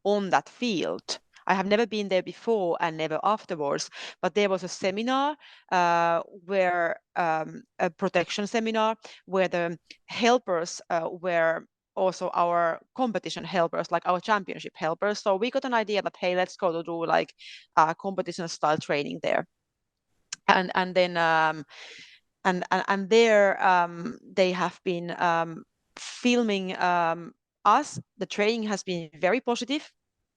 on that field. I have never been there before and never afterwards, but there was a seminar where a protection seminar where the helpers were also our competition helpers, like our championship helpers. So we got an idea that, hey, let's go to do like competition style training there. And then and there they have been filming us. The training has been very positive.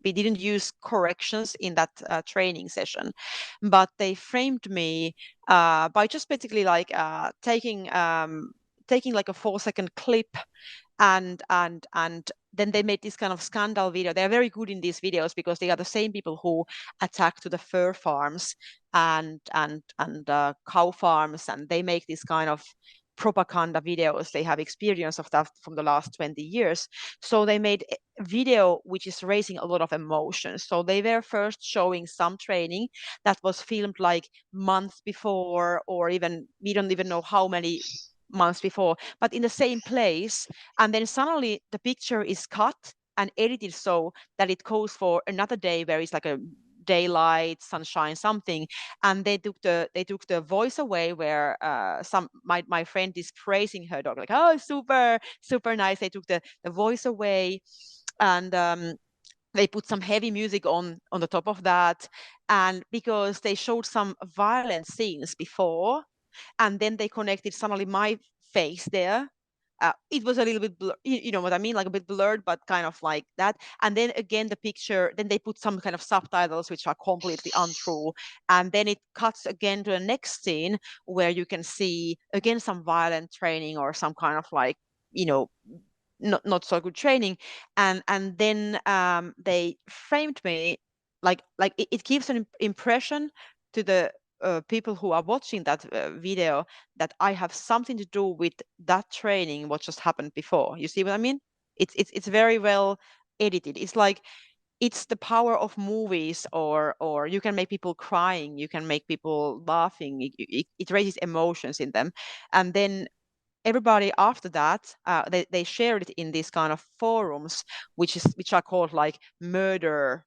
We didn't use corrections in that training session, but they framed me by just basically like taking like a 4-second clip and then they made this kind of scandal video. They're very good in these videos because they are the same people who attack to the fur farms and cow farms, and they make this kind of propaganda videos. They have experience of that from the last 20 years. So they made a video which is raising a lot of emotions. So they were first showing some training that was filmed like months before, or even, we don't even know how many months before, but in the same place. And then suddenly the picture is cut and edited so that it goes for another day where it's like a daylight, sunshine, something, and they took the voice away where my friend is praising her dog, like, oh, super nice. They took the voice away, and they put some heavy music on the top of that, and because they showed some violent scenes before, and then they connected suddenly my face there. It was a little bit you know what I mean, like a bit blurred, but kind of like that. And then again the picture, then they put some kind of subtitles which are completely untrue, and then it cuts again to the next scene where you can see again some violent training or some kind of like, you know, not so good training. And then they framed me like it gives an impression to the people who are watching that video that I have something to do with that training what just happened before. You see what I mean? It's very well edited. It's like, it's the power of movies, or you can make people crying, you can make people laughing, it raises emotions in them. And then everybody after that, they shared it in these kind of forums, which are called like murder.info,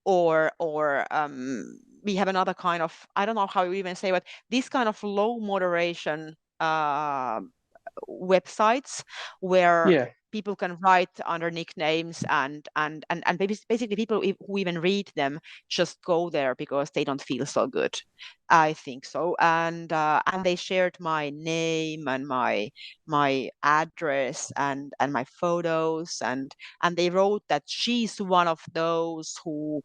or we have another kind of, I don't know how you even say, but this kind of low moderation websites where Yeah. people can write under nicknames, and basically people who even read them just go there because they don't feel so good. I think so. And they shared my name and my address and my photos, and they wrote that she's one of those who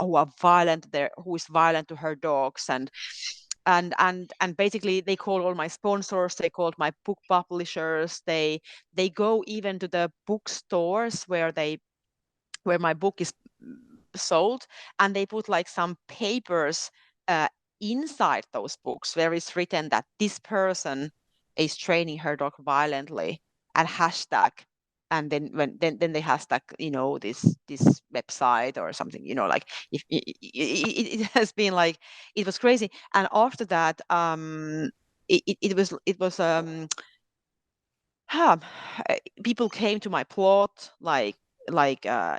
are violent there, who is violent to her dogs. And basically they called all my sponsors, they called my book publishers, they go even to the bookstores where my book is sold, and they put like some papers uh, inside those books where it's written that this person is training her dog violently, and hashtag, and then they hashtag, you know, this website or something, you know, like if it has been like, it was crazy. And after that it was huh, people came to my plot like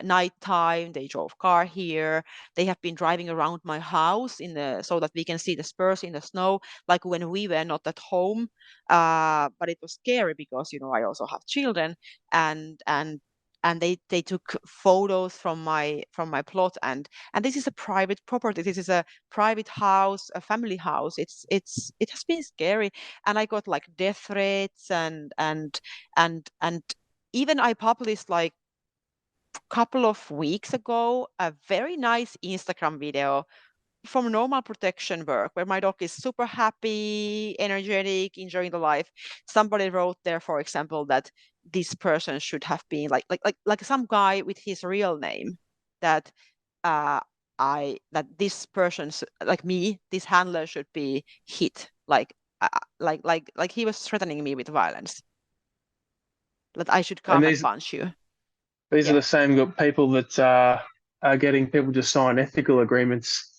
nighttime. They drove car here. They have been driving around my house in the so that we can see the spurs in the snow, like when we were not at home. But it was scary because, you know, I also have children, and they took photos from my plot, and this is a private property. This is a private house, a family house. It has been scary, and I got like death threats, and even I published like a couple of weeks ago a very nice Instagram video from normal protection work where my dog is super happy, energetic, enjoying the life. Somebody wrote there, for example, that this person should have been like some guy with his real name, that uh that this person, like me, this handler should be hit, like he was threatening me with violence, that I should And come and punch you. these are Yeah. the same people that are getting people to sign ethical agreements.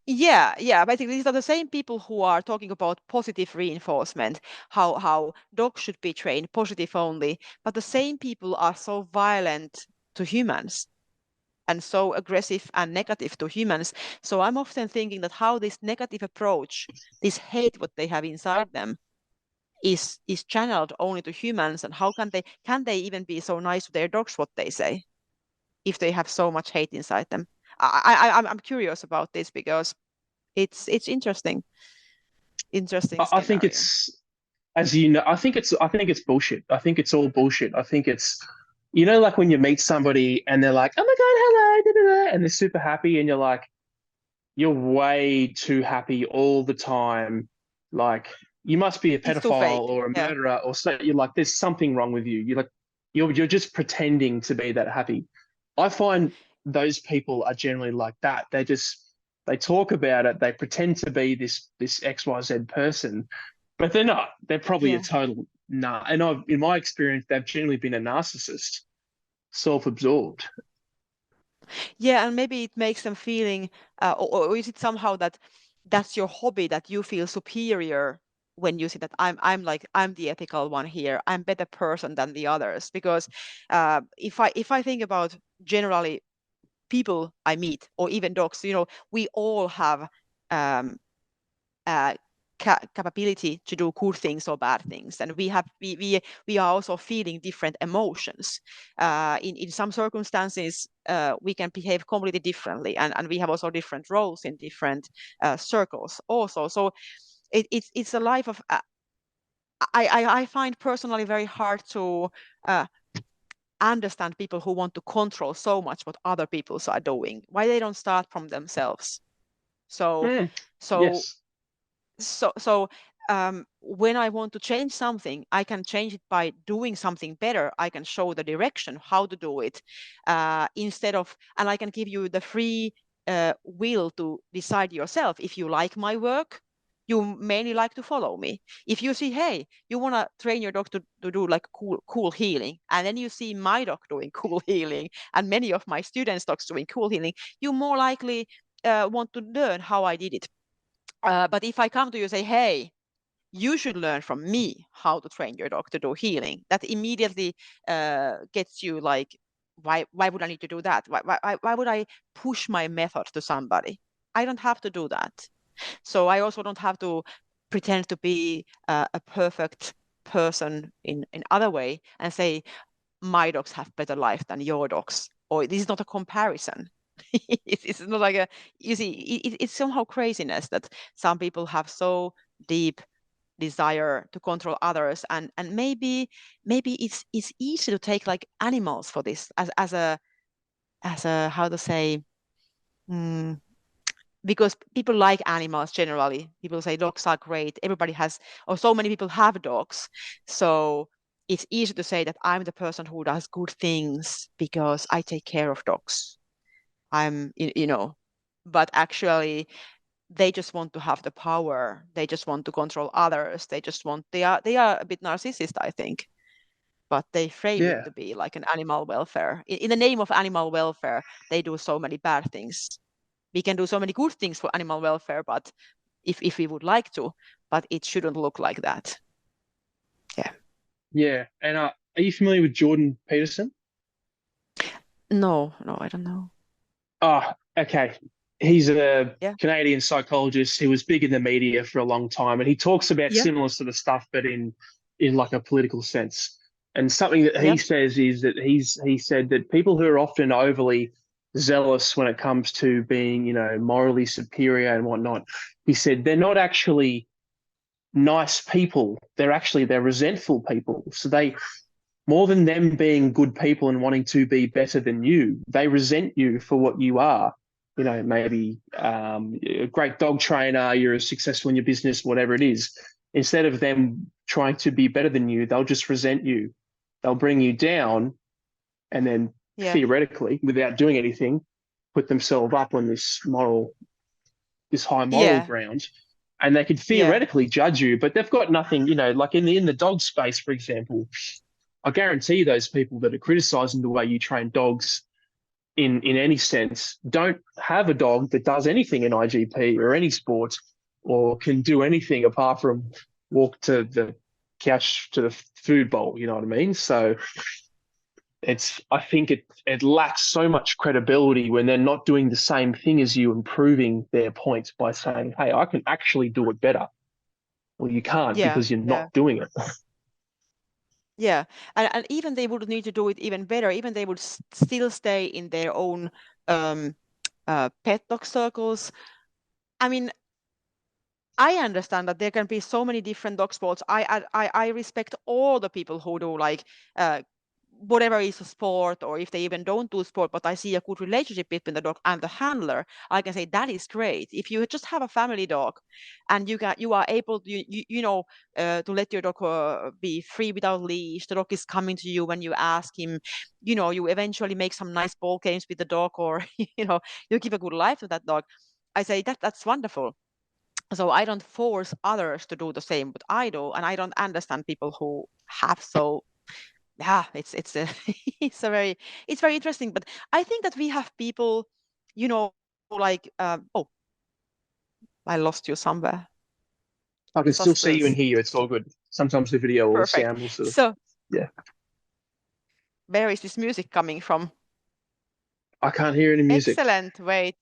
Yeah. Basically, these are the same people who are talking about positive reinforcement, how dogs should be trained positive only, but the same people are so violent to humans and so aggressive and negative to humans. So I'm often thinking that how this negative approach, this hate what they have inside them, is channeled only to humans, and how can they even be so nice to their dogs, what they say, if they have so much hate inside them. I'm curious about this because it's interesting I think scenario. it's, as you know, I think it's bullshit. I think it's all bullshit. I think it's, you know, like when you meet somebody and they're like, "Oh my God, hello," da, da, da, and they're super happy, and you're like, you're way too happy all the time. Like, you must be a It's too pedophile fake. or a Yeah. murderer, or so. You're like, there's something wrong with you. You're like, you're just pretending to be that happy. I find those people are generally like that. They talk about it. They pretend to be this XYZ person, but they're not. They're probably a Yeah. total nah. And in my experience, they've generally been a narcissist, self-absorbed. Yeah, and maybe it makes them feeling, or is it somehow that that's your hobby, that you feel superior when you see that I'm the ethical one here. I'm better person than the others. Because if I think about generally people I meet, or even dogs, we all have um, uh, capability to do good things or bad things, and we are also feeling different emotions. In some circumstances, we can behave completely differently, and we have also different roles in different circles also. So it's a life of I find personally very hard to understand people who want to control so much what other people are doing, why they don't start from themselves. So Mm, so yes. when I want to change something, I can change it by doing something better. I can show the direction how to do it, and I can give you the free will to decide yourself. If you like my work, you mainly like to follow me. If you see, hey, you want to train your dog to do like cool healing, and then you see my dog doing cool healing, and many of my students' dogs doing cool healing, you more likely want to learn how I did it. But if I come to you and say, hey, you should learn from me how to train your dog to do healing, that immediately gets you like, why would I need to do that? Why would I push my method to somebody? I don't have to do that. So I also don't have to pretend to be a perfect person in other way and say, my dogs have better life than your dogs, or this is not a comparison. It's not like a, you see, it's somehow craziness that some people have so deep desire to control others, and maybe it's easy to take like animals for this as a how to say, mm, because people like animals generally. People say dogs are great. Everybody has, or so many people have dogs. So it's easy to say that I'm the person who does good things because I take care of dogs. But actually they just want to have the power. They just want to control others. They are a bit narcissist, I think. But they frame it Yeah. to be like an animal welfare. In the name of animal welfare, they do so many bad things. We can do so many good things for animal welfare, but if we would like to, but it shouldn't look like that. Yeah. Yeah. And are you familiar with Jordan Peterson? No, no, I don't know. Oh, okay. He's a Yeah. Canadian psychologist. He was big in the media for a long time, and he talks about Yeah. similar sort of stuff, but in like a political sense. And something that Yeah. he says is that he said that people who are often overly zealous when it comes to being, morally superior and whatnot, he said they're not actually nice people. They're resentful people. So they more than them being good people and wanting to be better than you, they resent you for what you are. Maybe a great dog trainer, you're successful in your business, whatever it is. Instead of them trying to be better than you, they'll just resent you. They'll bring you down and then Yeah. theoretically, without doing anything, put themselves up on this high moral Yeah. ground. And they could Yeah. theoretically judge you, but they've got nothing, like in the dog space, for example. I guarantee those people that are criticizing the way you train dogs in any sense don't have a dog that does anything in IGP or any sport or can do anything apart from walk to the couch to the food bowl. You know what I mean? So I think it lacks so much credibility when they're not doing the same thing as you and proving their point by saying, hey, I can actually do it better. Well, you can't Yeah. because you're Yeah. not doing it. Yeah, and even they would need to do it even better. Even they would still stay in their own um, pet dog circles. I mean, I understand that there can be so many different dog sports. I respect all the people who do like uh, whatever is a sport, or if they even don't do sport, but I see a good relationship between the dog and the handler, I can say that is great. If you just have a family dog and you are able to, to let your dog be free without leash, the dog is coming to you when you ask him, you eventually make some nice ball games with the dog, or, you give a good life to that dog. I say that's wonderful. So I don't force others to do the same, but I do, and I don't understand people who have so. Yeah, it's a it's very interesting. But I think that we have people, like oh, I lost you somewhere. I can still see you and Suspense. hear you. It's all good. Sometimes the video or the Perfect. sound will sort of, So yeah. where is this music coming from? I can't hear any music. Excellent. Wait,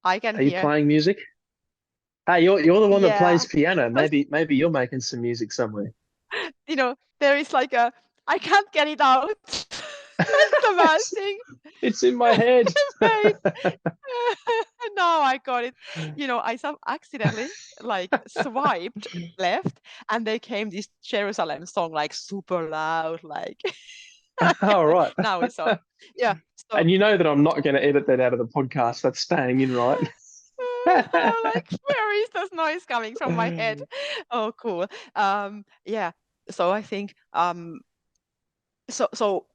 I can Are you hear. playing music? Hey, you're the one that plays Yeah. piano. But, Maybe you're making some music somewhere. there is like a, I can't get it out. That's the bad It's, thing. it's in my head. Wait. Now I got it. I accidentally like swiped left, and they came this Jerusalem song like super loud, like All right. now it's on. Yeah. So And you know that I'm not going to edit that out of the podcast. That's staying in, right? like, where is this noise coming from my head? Oh, cool. Yeah. So I think so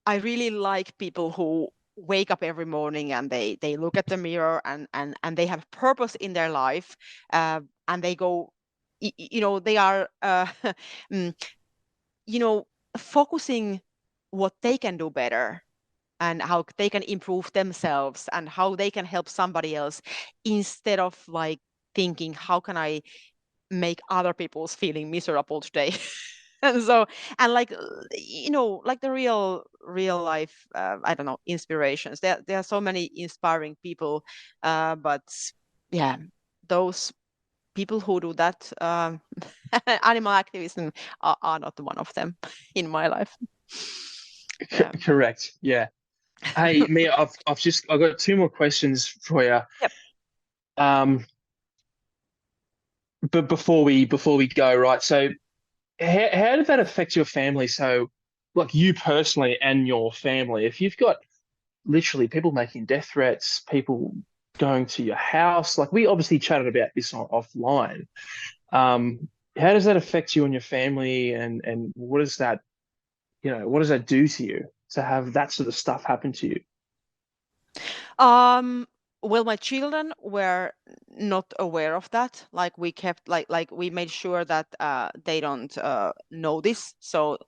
I really like people who wake up every morning and they look at the mirror and they have purpose in their life, and they go, they are mm, you know focusing what they can do better, and how they can improve themselves and how they can help somebody else, instead of like thinking, how can I make other people's feeling miserable today. And so, and like, like the real life, I don't know, inspirations, there are so many inspiring people, but yeah, those people who do that, animal activism, are not one of them in my life. Yeah. Correct. Yeah. Hey, Mia, I've got two more questions for you. Yep. Um, but before we go, right? So, how did that affect your family? So, like you personally and your family, if you've got literally people making death threats, people going to your house, like we obviously chatted about this offline. How does that affect you and your family, and what does that, what does that do to you to have that sort of stuff happen to you? Um, well, my children were not aware of that. Like we kept like we made sure that they don't know this. So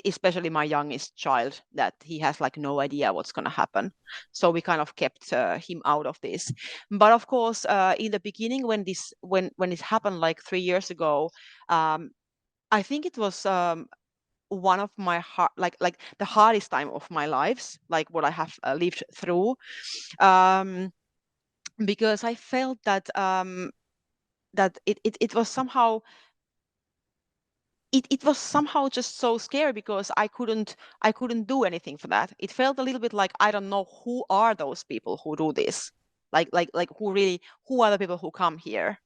especially my youngest child, that he has like no idea what's going to happen. So we kind of kept him out of this. But of course, in the beginning, when this happened like 3 years ago, um, I think it was one of my like the hardest time of my lives, like what I have lived through, um, because I felt that that it was somehow, it was somehow just so scary, because I couldn't do anything for that. It felt a little bit like, I don't know who are those people who do this, like who are the people who come here.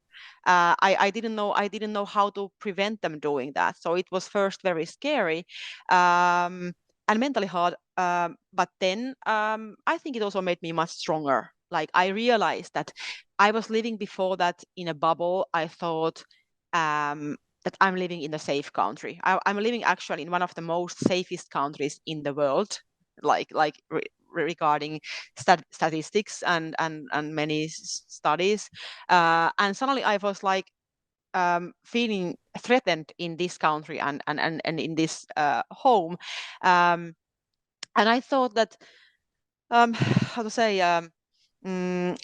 I didn't know how to prevent them doing that. So it was first very scary, and mentally hard. But then I think it also made me much stronger. Like I realized that I was living before that in a bubble. I thought that I'm living in a safe country. I'm living actually in one of the most safest countries in the world, regarding statistics and many studies. And suddenly I was like feeling threatened in this country and in this home. Um, and I thought that, how to say, mm,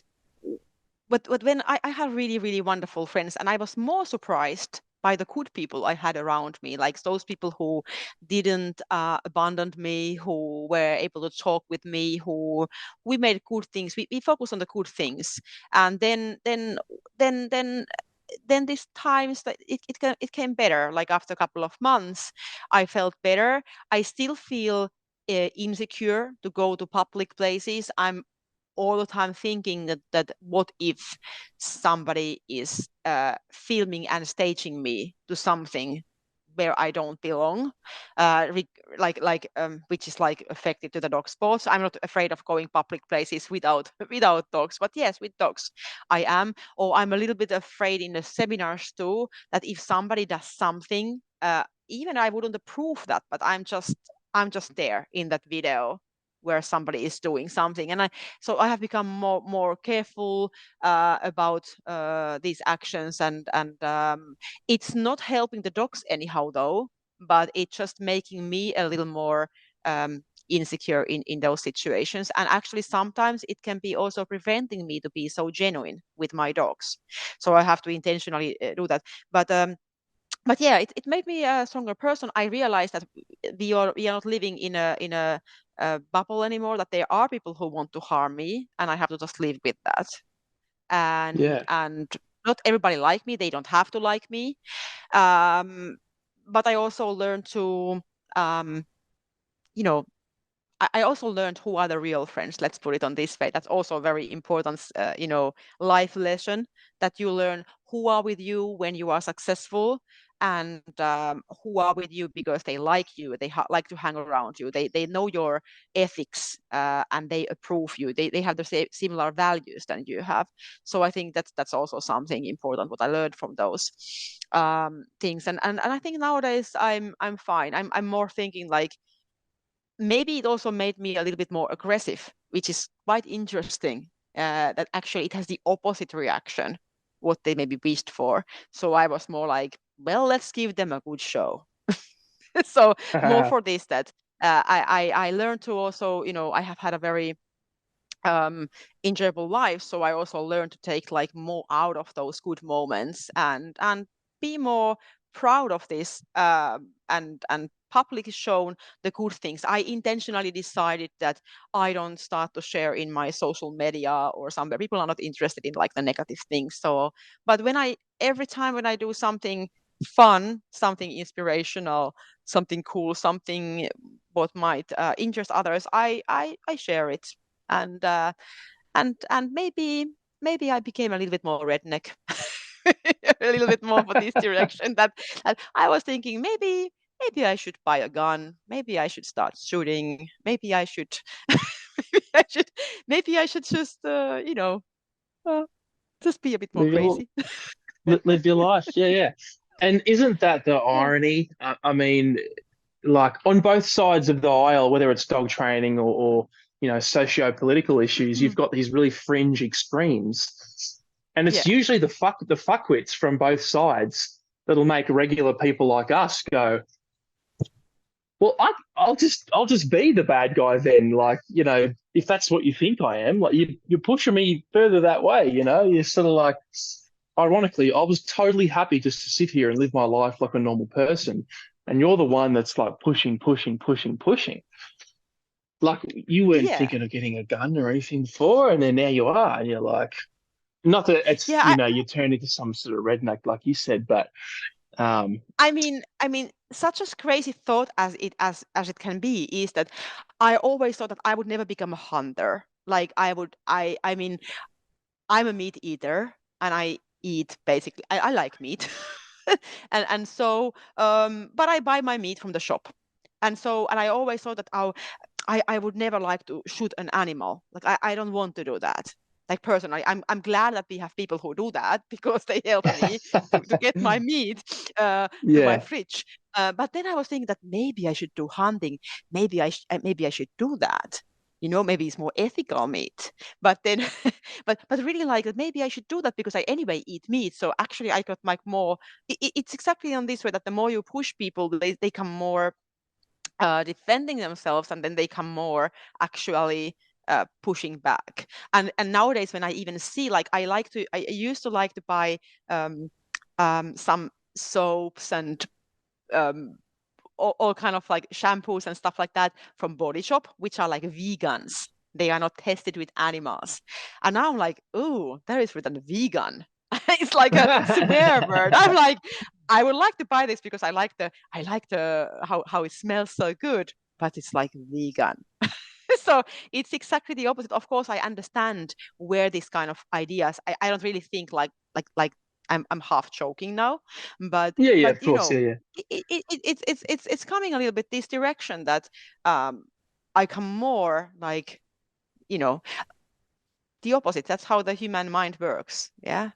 but when I had really, really wonderful friends, and I was more surprised by the good people I had around me, like those people who didn't abandon me, who were able to talk with me, who we made good things. We focused on the good things, and then these times that it came better. Like after a couple of months, I felt better. I still feel insecure to go to public places. I'm all the time thinking that what if somebody is filming and staging me to something where I don't belong, which is like affected to the dog sports. I'm not afraid of going public places without dogs, but yes, with dogs I am. Or I'm a little bit afraid in the seminars too, that if somebody does something, even I wouldn't approve that, but I'm just there in that video where somebody is doing something, and I have become more careful about these actions, and it's not helping the dogs anyhow though, but it's just making me a little more insecure in those situations, and actually sometimes it can be also preventing me to be so genuine with my dogs. So I have to intentionally do that, but yeah, it made me a stronger person. I realized that we are not living in a bubble anymore, that there are people who want to harm me, and I have to just live with that. Yeah. And not everybody like me, they don't have to like me. But I also learned to um, you know I also learned who are the real friends. Let's put it on this way. That's also a very important, life lesson, that you learn who are with you when you are successful, and who are with you because they like you. They like to hang around you. They know your ethics, and they approve you. They have the similar values than you have. So I think that's also something important what I learned from those things. And I think nowadays I'm fine. I'm more thinking like, maybe it also made me a little bit more aggressive, which is quite interesting. That actually it has the opposite reaction, what they maybe wished for. So I was more like, well, let's give them a good show. So more for this, that I learned to also, I have had a very enjoyable life, so I also learned to take like more out of those good moments, and be more proud of this, and publicly shown the good things. I intentionally decided that I don't start to share in my social media or somewhere. People are not interested in like the negative things. So, but every time when I do something fun, something inspirational, something cool, something what might interest others, I share it. And uh, and and maybe I became a little bit more redneck, a little bit more for this direction. That I was thinking, maybe I should buy a gun, maybe I should start shooting, maybe I should maybe I should maybe I should just uh, just be a bit more Live your, crazy. live your life. Yeah, yeah. And isn't that the Yeah. irony? I mean, like on both sides of the aisle, whether it's dog training or socio-political issues, you've Mm. got these really fringe extremes, and it's Yeah. usually the fuckwits from both sides that'll make regular people like us go, well, I'll just be the bad guy then. Like, if that's what you think I am, like you're pushing me further that way. You're sort of like, ironically, I was totally happy just to sit here and live my life like a normal person, and you're the one that's like pushing, pushing, pushing, pushing. Like you weren't Yeah. thinking of getting a gun or anything before, and then now you are, and you're like, not that it's Yeah. you turn into some sort of redneck like you said, but um, I mean, such a crazy thought as it can be is that I always thought that I would never become a hunter. Like I would, I mean, I'm a meat eater, and I eat basically. I like meat, and so but I buy my meat from the shop, and I always thought that I would never like to shoot an animal. Like I don't want to do that. Like personally, I'm glad that we have people who do that because they help me to get my meat to my yeah. fridge. But then I was thinking that maybe I should do hunting. Maybe I should do that. Maybe it's more ethical meat. But then, but really like that. Maybe I should do that because I anyway eat meat. So actually, I got like more. It's exactly on this way that the more you push people, they come more defending themselves, and then they come more actually pushing back. And nowadays when I even see, like, I used to like to buy some soaps and um, all kind of like shampoos and stuff like that from Body Shop, which are like vegans. They are not tested with animals. And now I'm like, ooh, there is written vegan. It's like a swear word. I'm like, I would like to buy this because I like the how it smells so good, but it's like vegan. So it's exactly the opposite. Of course, I understand where these kind of ideas. I don't really think like I'm half joking now, but Yeah, but of course, yeah, yeah. it's coming a little bit this direction that I come more like, the opposite. That's how the human mind works. Yeah.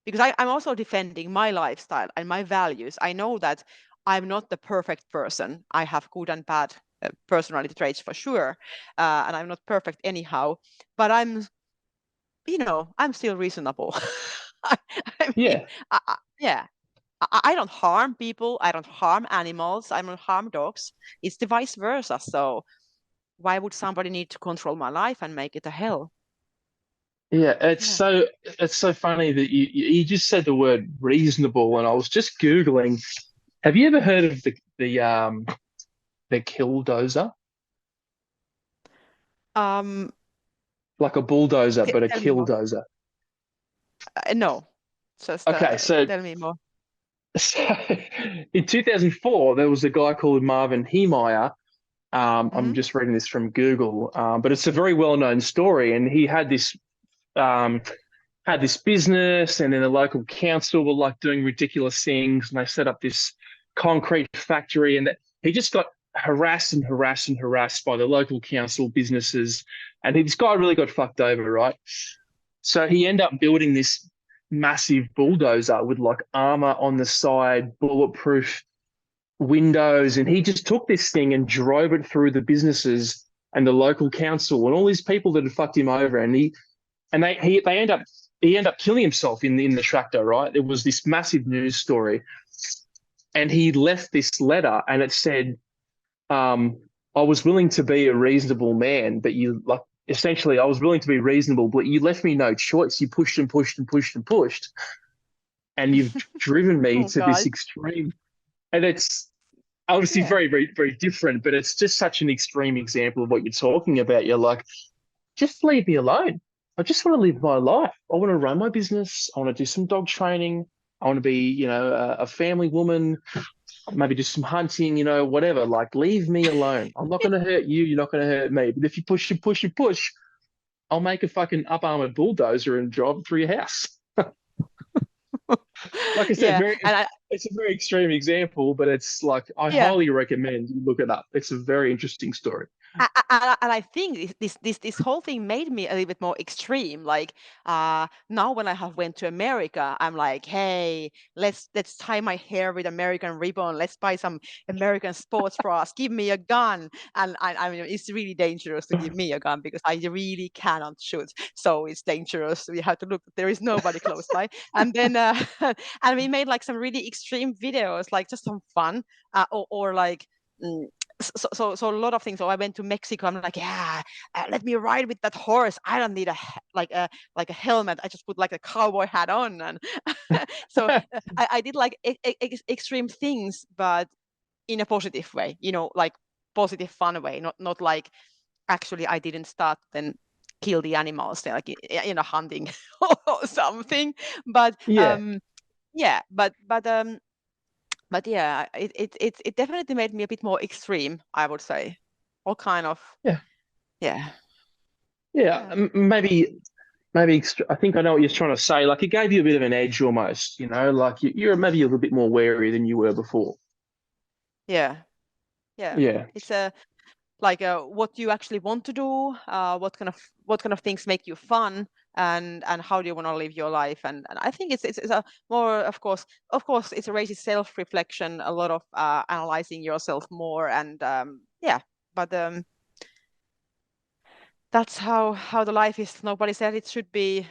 Because I'm also defending my lifestyle and my values. I know that I'm not the perfect person. I have good and bad personality traits for sure. And I'm not perfect anyhow, but I'm still reasonable. I, I mean, Yeah, yeah, I don't harm people. I don't harm animals. I don't harm dogs. It's the vice versa. So why would somebody need to control my life and make it a hell? yeah. Yeah. It's so funny that you just said the word reasonable, and I was just Googling. Have you ever heard of the killdozer? Um, Like a bulldozer, but a Tell me more. killdozer. No, just Okay, tell me more. so in 2004, there was a guy called Marvin Heemeyer. I'm Hmm. just reading this from Google, but it's a very well-known story. And he um, had this business, and then the local council were like doing ridiculous things, and they set up this concrete factory, and that he just got harassed and harassed and harassed by the local council businesses, and this guy really got fucked over, right? So he ended up building this massive bulldozer with like armor on the side, bulletproof windows, and he just took this thing and drove it through the businesses and the local council and all these people that had fucked him over, and they end up he ended up killing himself in the tractor, right? It was this massive news story, and he left this letter, and it said, "I was willing to be a reasonable man, but you like." Essentially, I was willing to be reasonable, but you left me no choice. You pushed and pushed and pushed and pushed, and you've driven me Oh to this God. extreme. And it's obviously Yeah. very, very, very different, but it's just such an extreme example of what you're talking about. You're like, just leave me alone. I just want to live my life. I want to run my business. I want to do some dog training. I want to be, a family woman, maybe do some hunting, whatever. Like, leave me alone. I'm not going to hurt you. You're not going to hurt me. But if you push and push and push, I'll make a fucking up armored bulldozer and drive it through your house. Like I said, Yeah. very, And I, it's a very extreme example, but it's like, I yeah. highly recommend you look it up. It's a very interesting story. And I think this whole thing made me a little bit more extreme. Like now when I have went to America, I'm like, hey, let's tie my hair with American ribbon. Let's buy some American sports bras. Give me a gun. And I mean, it's really dangerous to give me a gun because I really cannot shoot. So it's dangerous. We have to look. There is nobody close by. And then and we made like some really extreme videos, like just some fun, or like. So a lot of things. So I went to Mexico. I'm like, yeah, let me ride with that horse. I don't need like a helmet. I just put like a cowboy hat on, and so I did like extreme things, but in a positive way. Like positive, fun way. Not like actually I didn't start then kill the animals like hunting or something. But Yeah, yeah, but yeah, it definitely made me a bit more extreme, I would say. All kind of, yeah, yeah, yeah. yeah, I think I know what you're trying to say. Like it gave you a bit of an edge almost, like you're maybe a little bit more wary than you were before. yeah, yeah. Yeah, It's a like what do you actually want to do? What kind of things make you fun, and how do you want to live your life? And I think it's a more, of course, it raises self-reflection, a lot of analyzing yourself more, and yeah, but that's how the life is. Nobody said it should be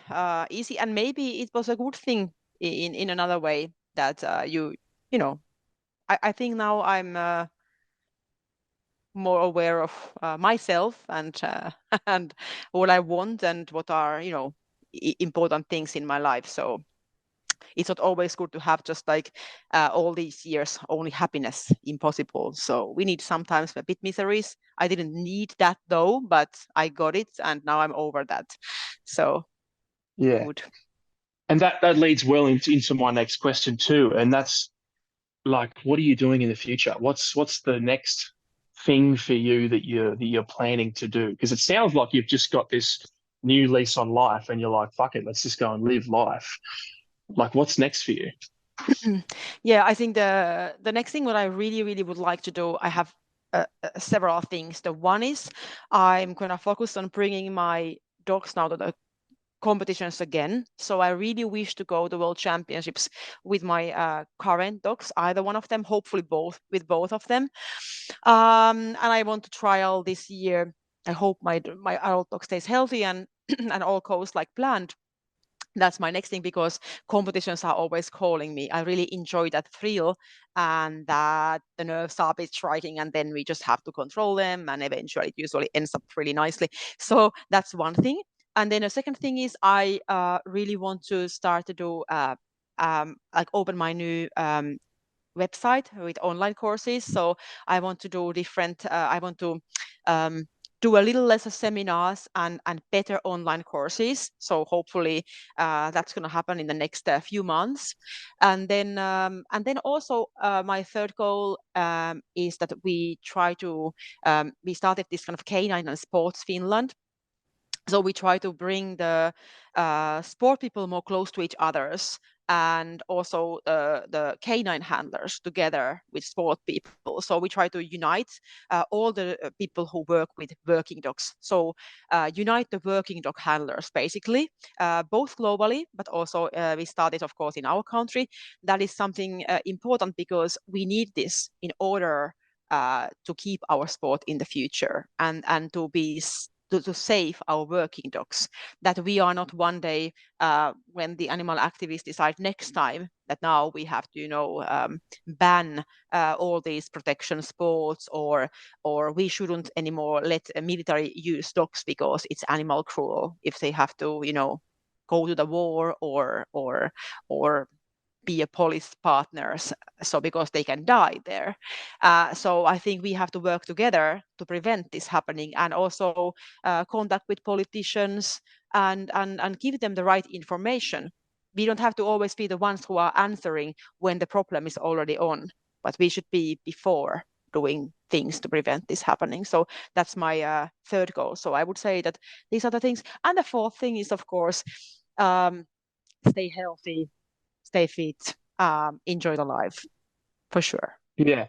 easy, and maybe it was a good thing in another way that you know I think now I'm more aware of myself and and what I want and what are important things in my life. So it's not always good to have just like all these years only happiness. Impossible. So we need sometimes a bit miseries. I didn't need that though, but I got it, and now I'm over that. So yeah. good. And that leads well into my next question too. And that's like, what are you doing in the future? What's the next thing for you that you're planning to do? Because it sounds like you've just got this new lease on life, and you're like, fuck it, let's just go and live life. Like, what's next for you? Yeah, I think the next thing what I really would like to do, I have several things. The one is I'm going to focus on bringing my dogs now to the competitions again. So I really wish to go to World Championships with my current dogs, either one of them, hopefully both, with both of them. And I want to trial this year. I hope my adult dog stays healthy and and all goes like planned. That's my next thing, because competitions are always calling me. I really enjoy that thrill, and that the nerves are a bit striking, and then we just have to control them, and eventually it usually ends up really nicely. So that's one thing. And then the second thing is I really want to start to do like open my new website with online courses. So I want to do different, I want to um, do a little less of seminars and better online courses. So hopefully that's going to happen in the next few months. And then also my third goal is that we try to, we started this kind of canine and sports Finland. So we try to bring the sport people more close to each others, and also the canine handlers together with sport people. So we try to unite all the people who work with working dogs. So unite the working dog handlers, basically, both globally, but also we started, of course, in our country. That is something important, because we need this in order to keep our sport in the future, and to be to save our working dogs, that we are not one day when the animal activists decide next time that now we have to ban all these protection sports, or we shouldn't anymore let a military use dogs because it's animal cruel if they have to go to the war, or be a police partners, so because they can die there. So I think we have to work together to prevent this happening, and also contact with politicians, and give them the right information. We don't have to always be the ones who are answering when the problem is already on, but we should be before doing things to prevent this happening. So that's my third goal. So I would say that these are the things. And the fourth thing is, of course, stay healthy, stay fit, enjoy the life, for sure. Yeah.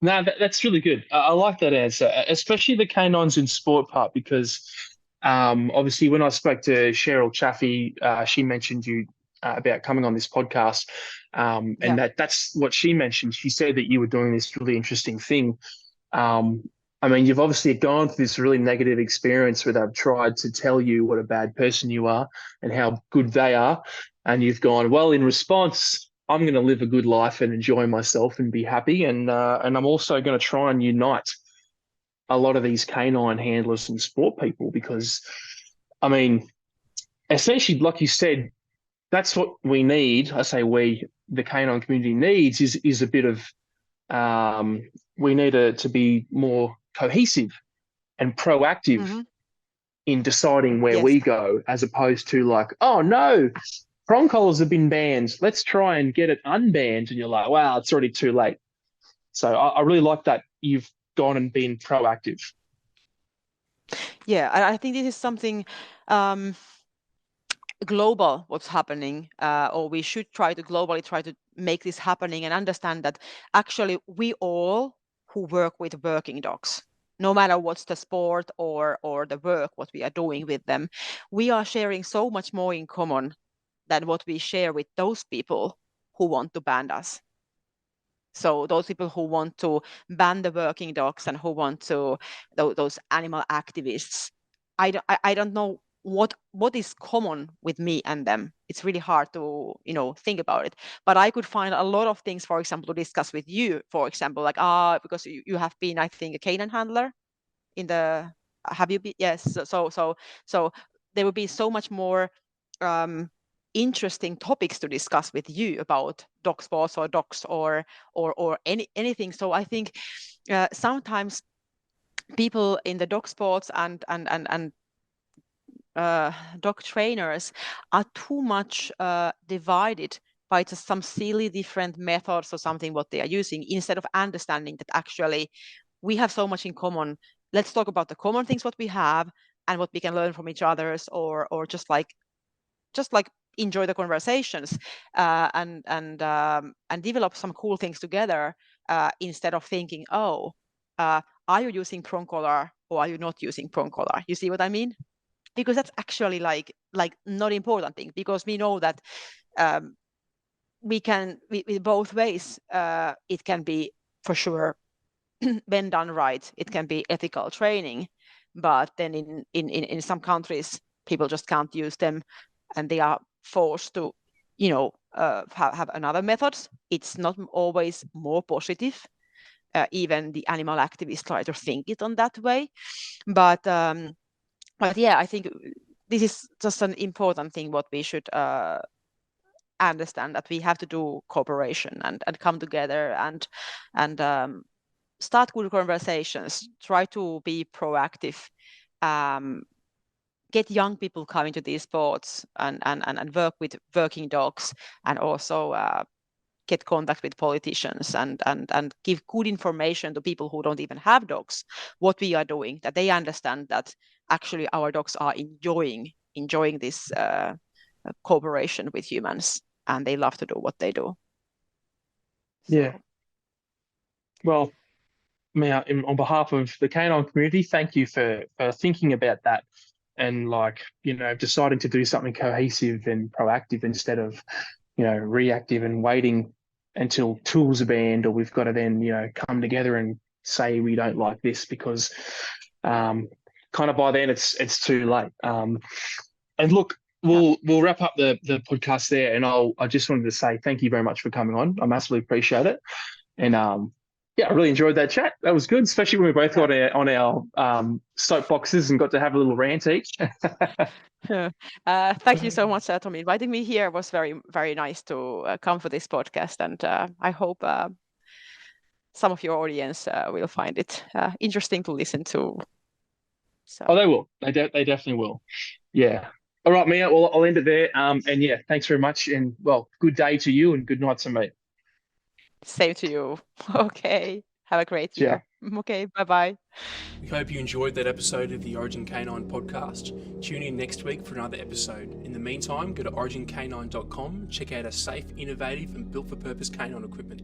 No, that's really good. I like that answer, especially the canines in sport part, because obviously when I spoke to Cheryl Chaffee, she mentioned you about coming on this podcast, Yeah. and that's what she mentioned. She said that you were doing this really interesting thing. Um, I mean, you've obviously gone through this really negative experience where they've tried to tell you what a bad person you are and how good they are, and you've gone, well, in response, I'm going to live a good life and enjoy myself and be happy. And I'm also going to try and unite a lot of these canine handlers and sport people, because, I mean, essentially, like you said, that's what we need. I say we, the canine community needs, is a bit of we need to be more cohesive and proactive Mm-hmm. in deciding where Yes. we go, as opposed to like, oh no, prong collars have been banned. Let's try and get it unbanned. And you're like, wow, it's already too late. So I really like that you've gone and been proactive. Yeah, I think this is something um, global what's happening, or we should try to globally try to make this happening, and understand that actually we all who work with working dogs, no matter what's the sport or the work what we are doing with them, we are sharing so much more in common than what we share with those people who want to ban us. So those people who want to ban the working dogs, and who want to, those animal activists, I don't know what is common with me and them. It's really hard to think about it. But I could find a lot of things, for example, to discuss with you. For example, like because you have been, I think, a canine handler in the. Have you been? Yes. So there would be so much more um, interesting topics to discuss with you about dog sports or dogs, or anything. So I think sometimes people in the dog sports and dog trainers are too much divided by just some silly different methods or something what they are using, instead of understanding that actually we have so much in common. Let's talk about the common things what we have, and what we can learn from each others, or just like enjoy the conversations and develop some cool things together instead of thinking, are you using prong collar or are you not using prong collar? You see what I mean? Because that's actually like not important thing, because we know that we both ways. It can be for sure when done right, it can be ethical training, but then in some countries people just can't use them and they are forced to have another methods. It's not always more positive. Even the animal activists try to think it on that way, but yeah, I think this is just an important thing what we should understand, that we have to do cooperation and come together and start good conversations, try to be proactive, get young people coming to these sports and work with working dogs, and also get contact with politicians and give good information to people who don't even have dogs, what we are doing, that they understand that actually our dogs are enjoying this cooperation with humans, and they love to do what they do. Yeah. Well, Mia, on behalf of the canine community, thank you for thinking about that and deciding to do something cohesive and proactive instead of reactive and waiting until tools are banned, or we've got to then come together and say we don't like this, because kind of by then it's too late. And look, we'll wrap up the podcast there, and I just wanted to say thank you very much for coming on. I massively appreciate it, and yeah, I really enjoyed that chat. That was good, especially when we both got on our soapboxes and got to have a little rant each. Thank you so much, Tommy. Inviting me here was very, very nice to come for this podcast, and I hope some of your audience will find it interesting to listen to. So. Oh, they will. They definitely will. Yeah. All right, Mia. Well, I'll end it there. And yeah, thanks very much. And well, good day to you and good night to me. Same to you. Okay. Have a great year. Yeah. Okay. Bye-bye. We hope you enjoyed that episode of the Origin Canine podcast. Tune in next week for another episode. In the meantime, go to origincanine.com, check out our safe, innovative and built-for-purpose canine equipment.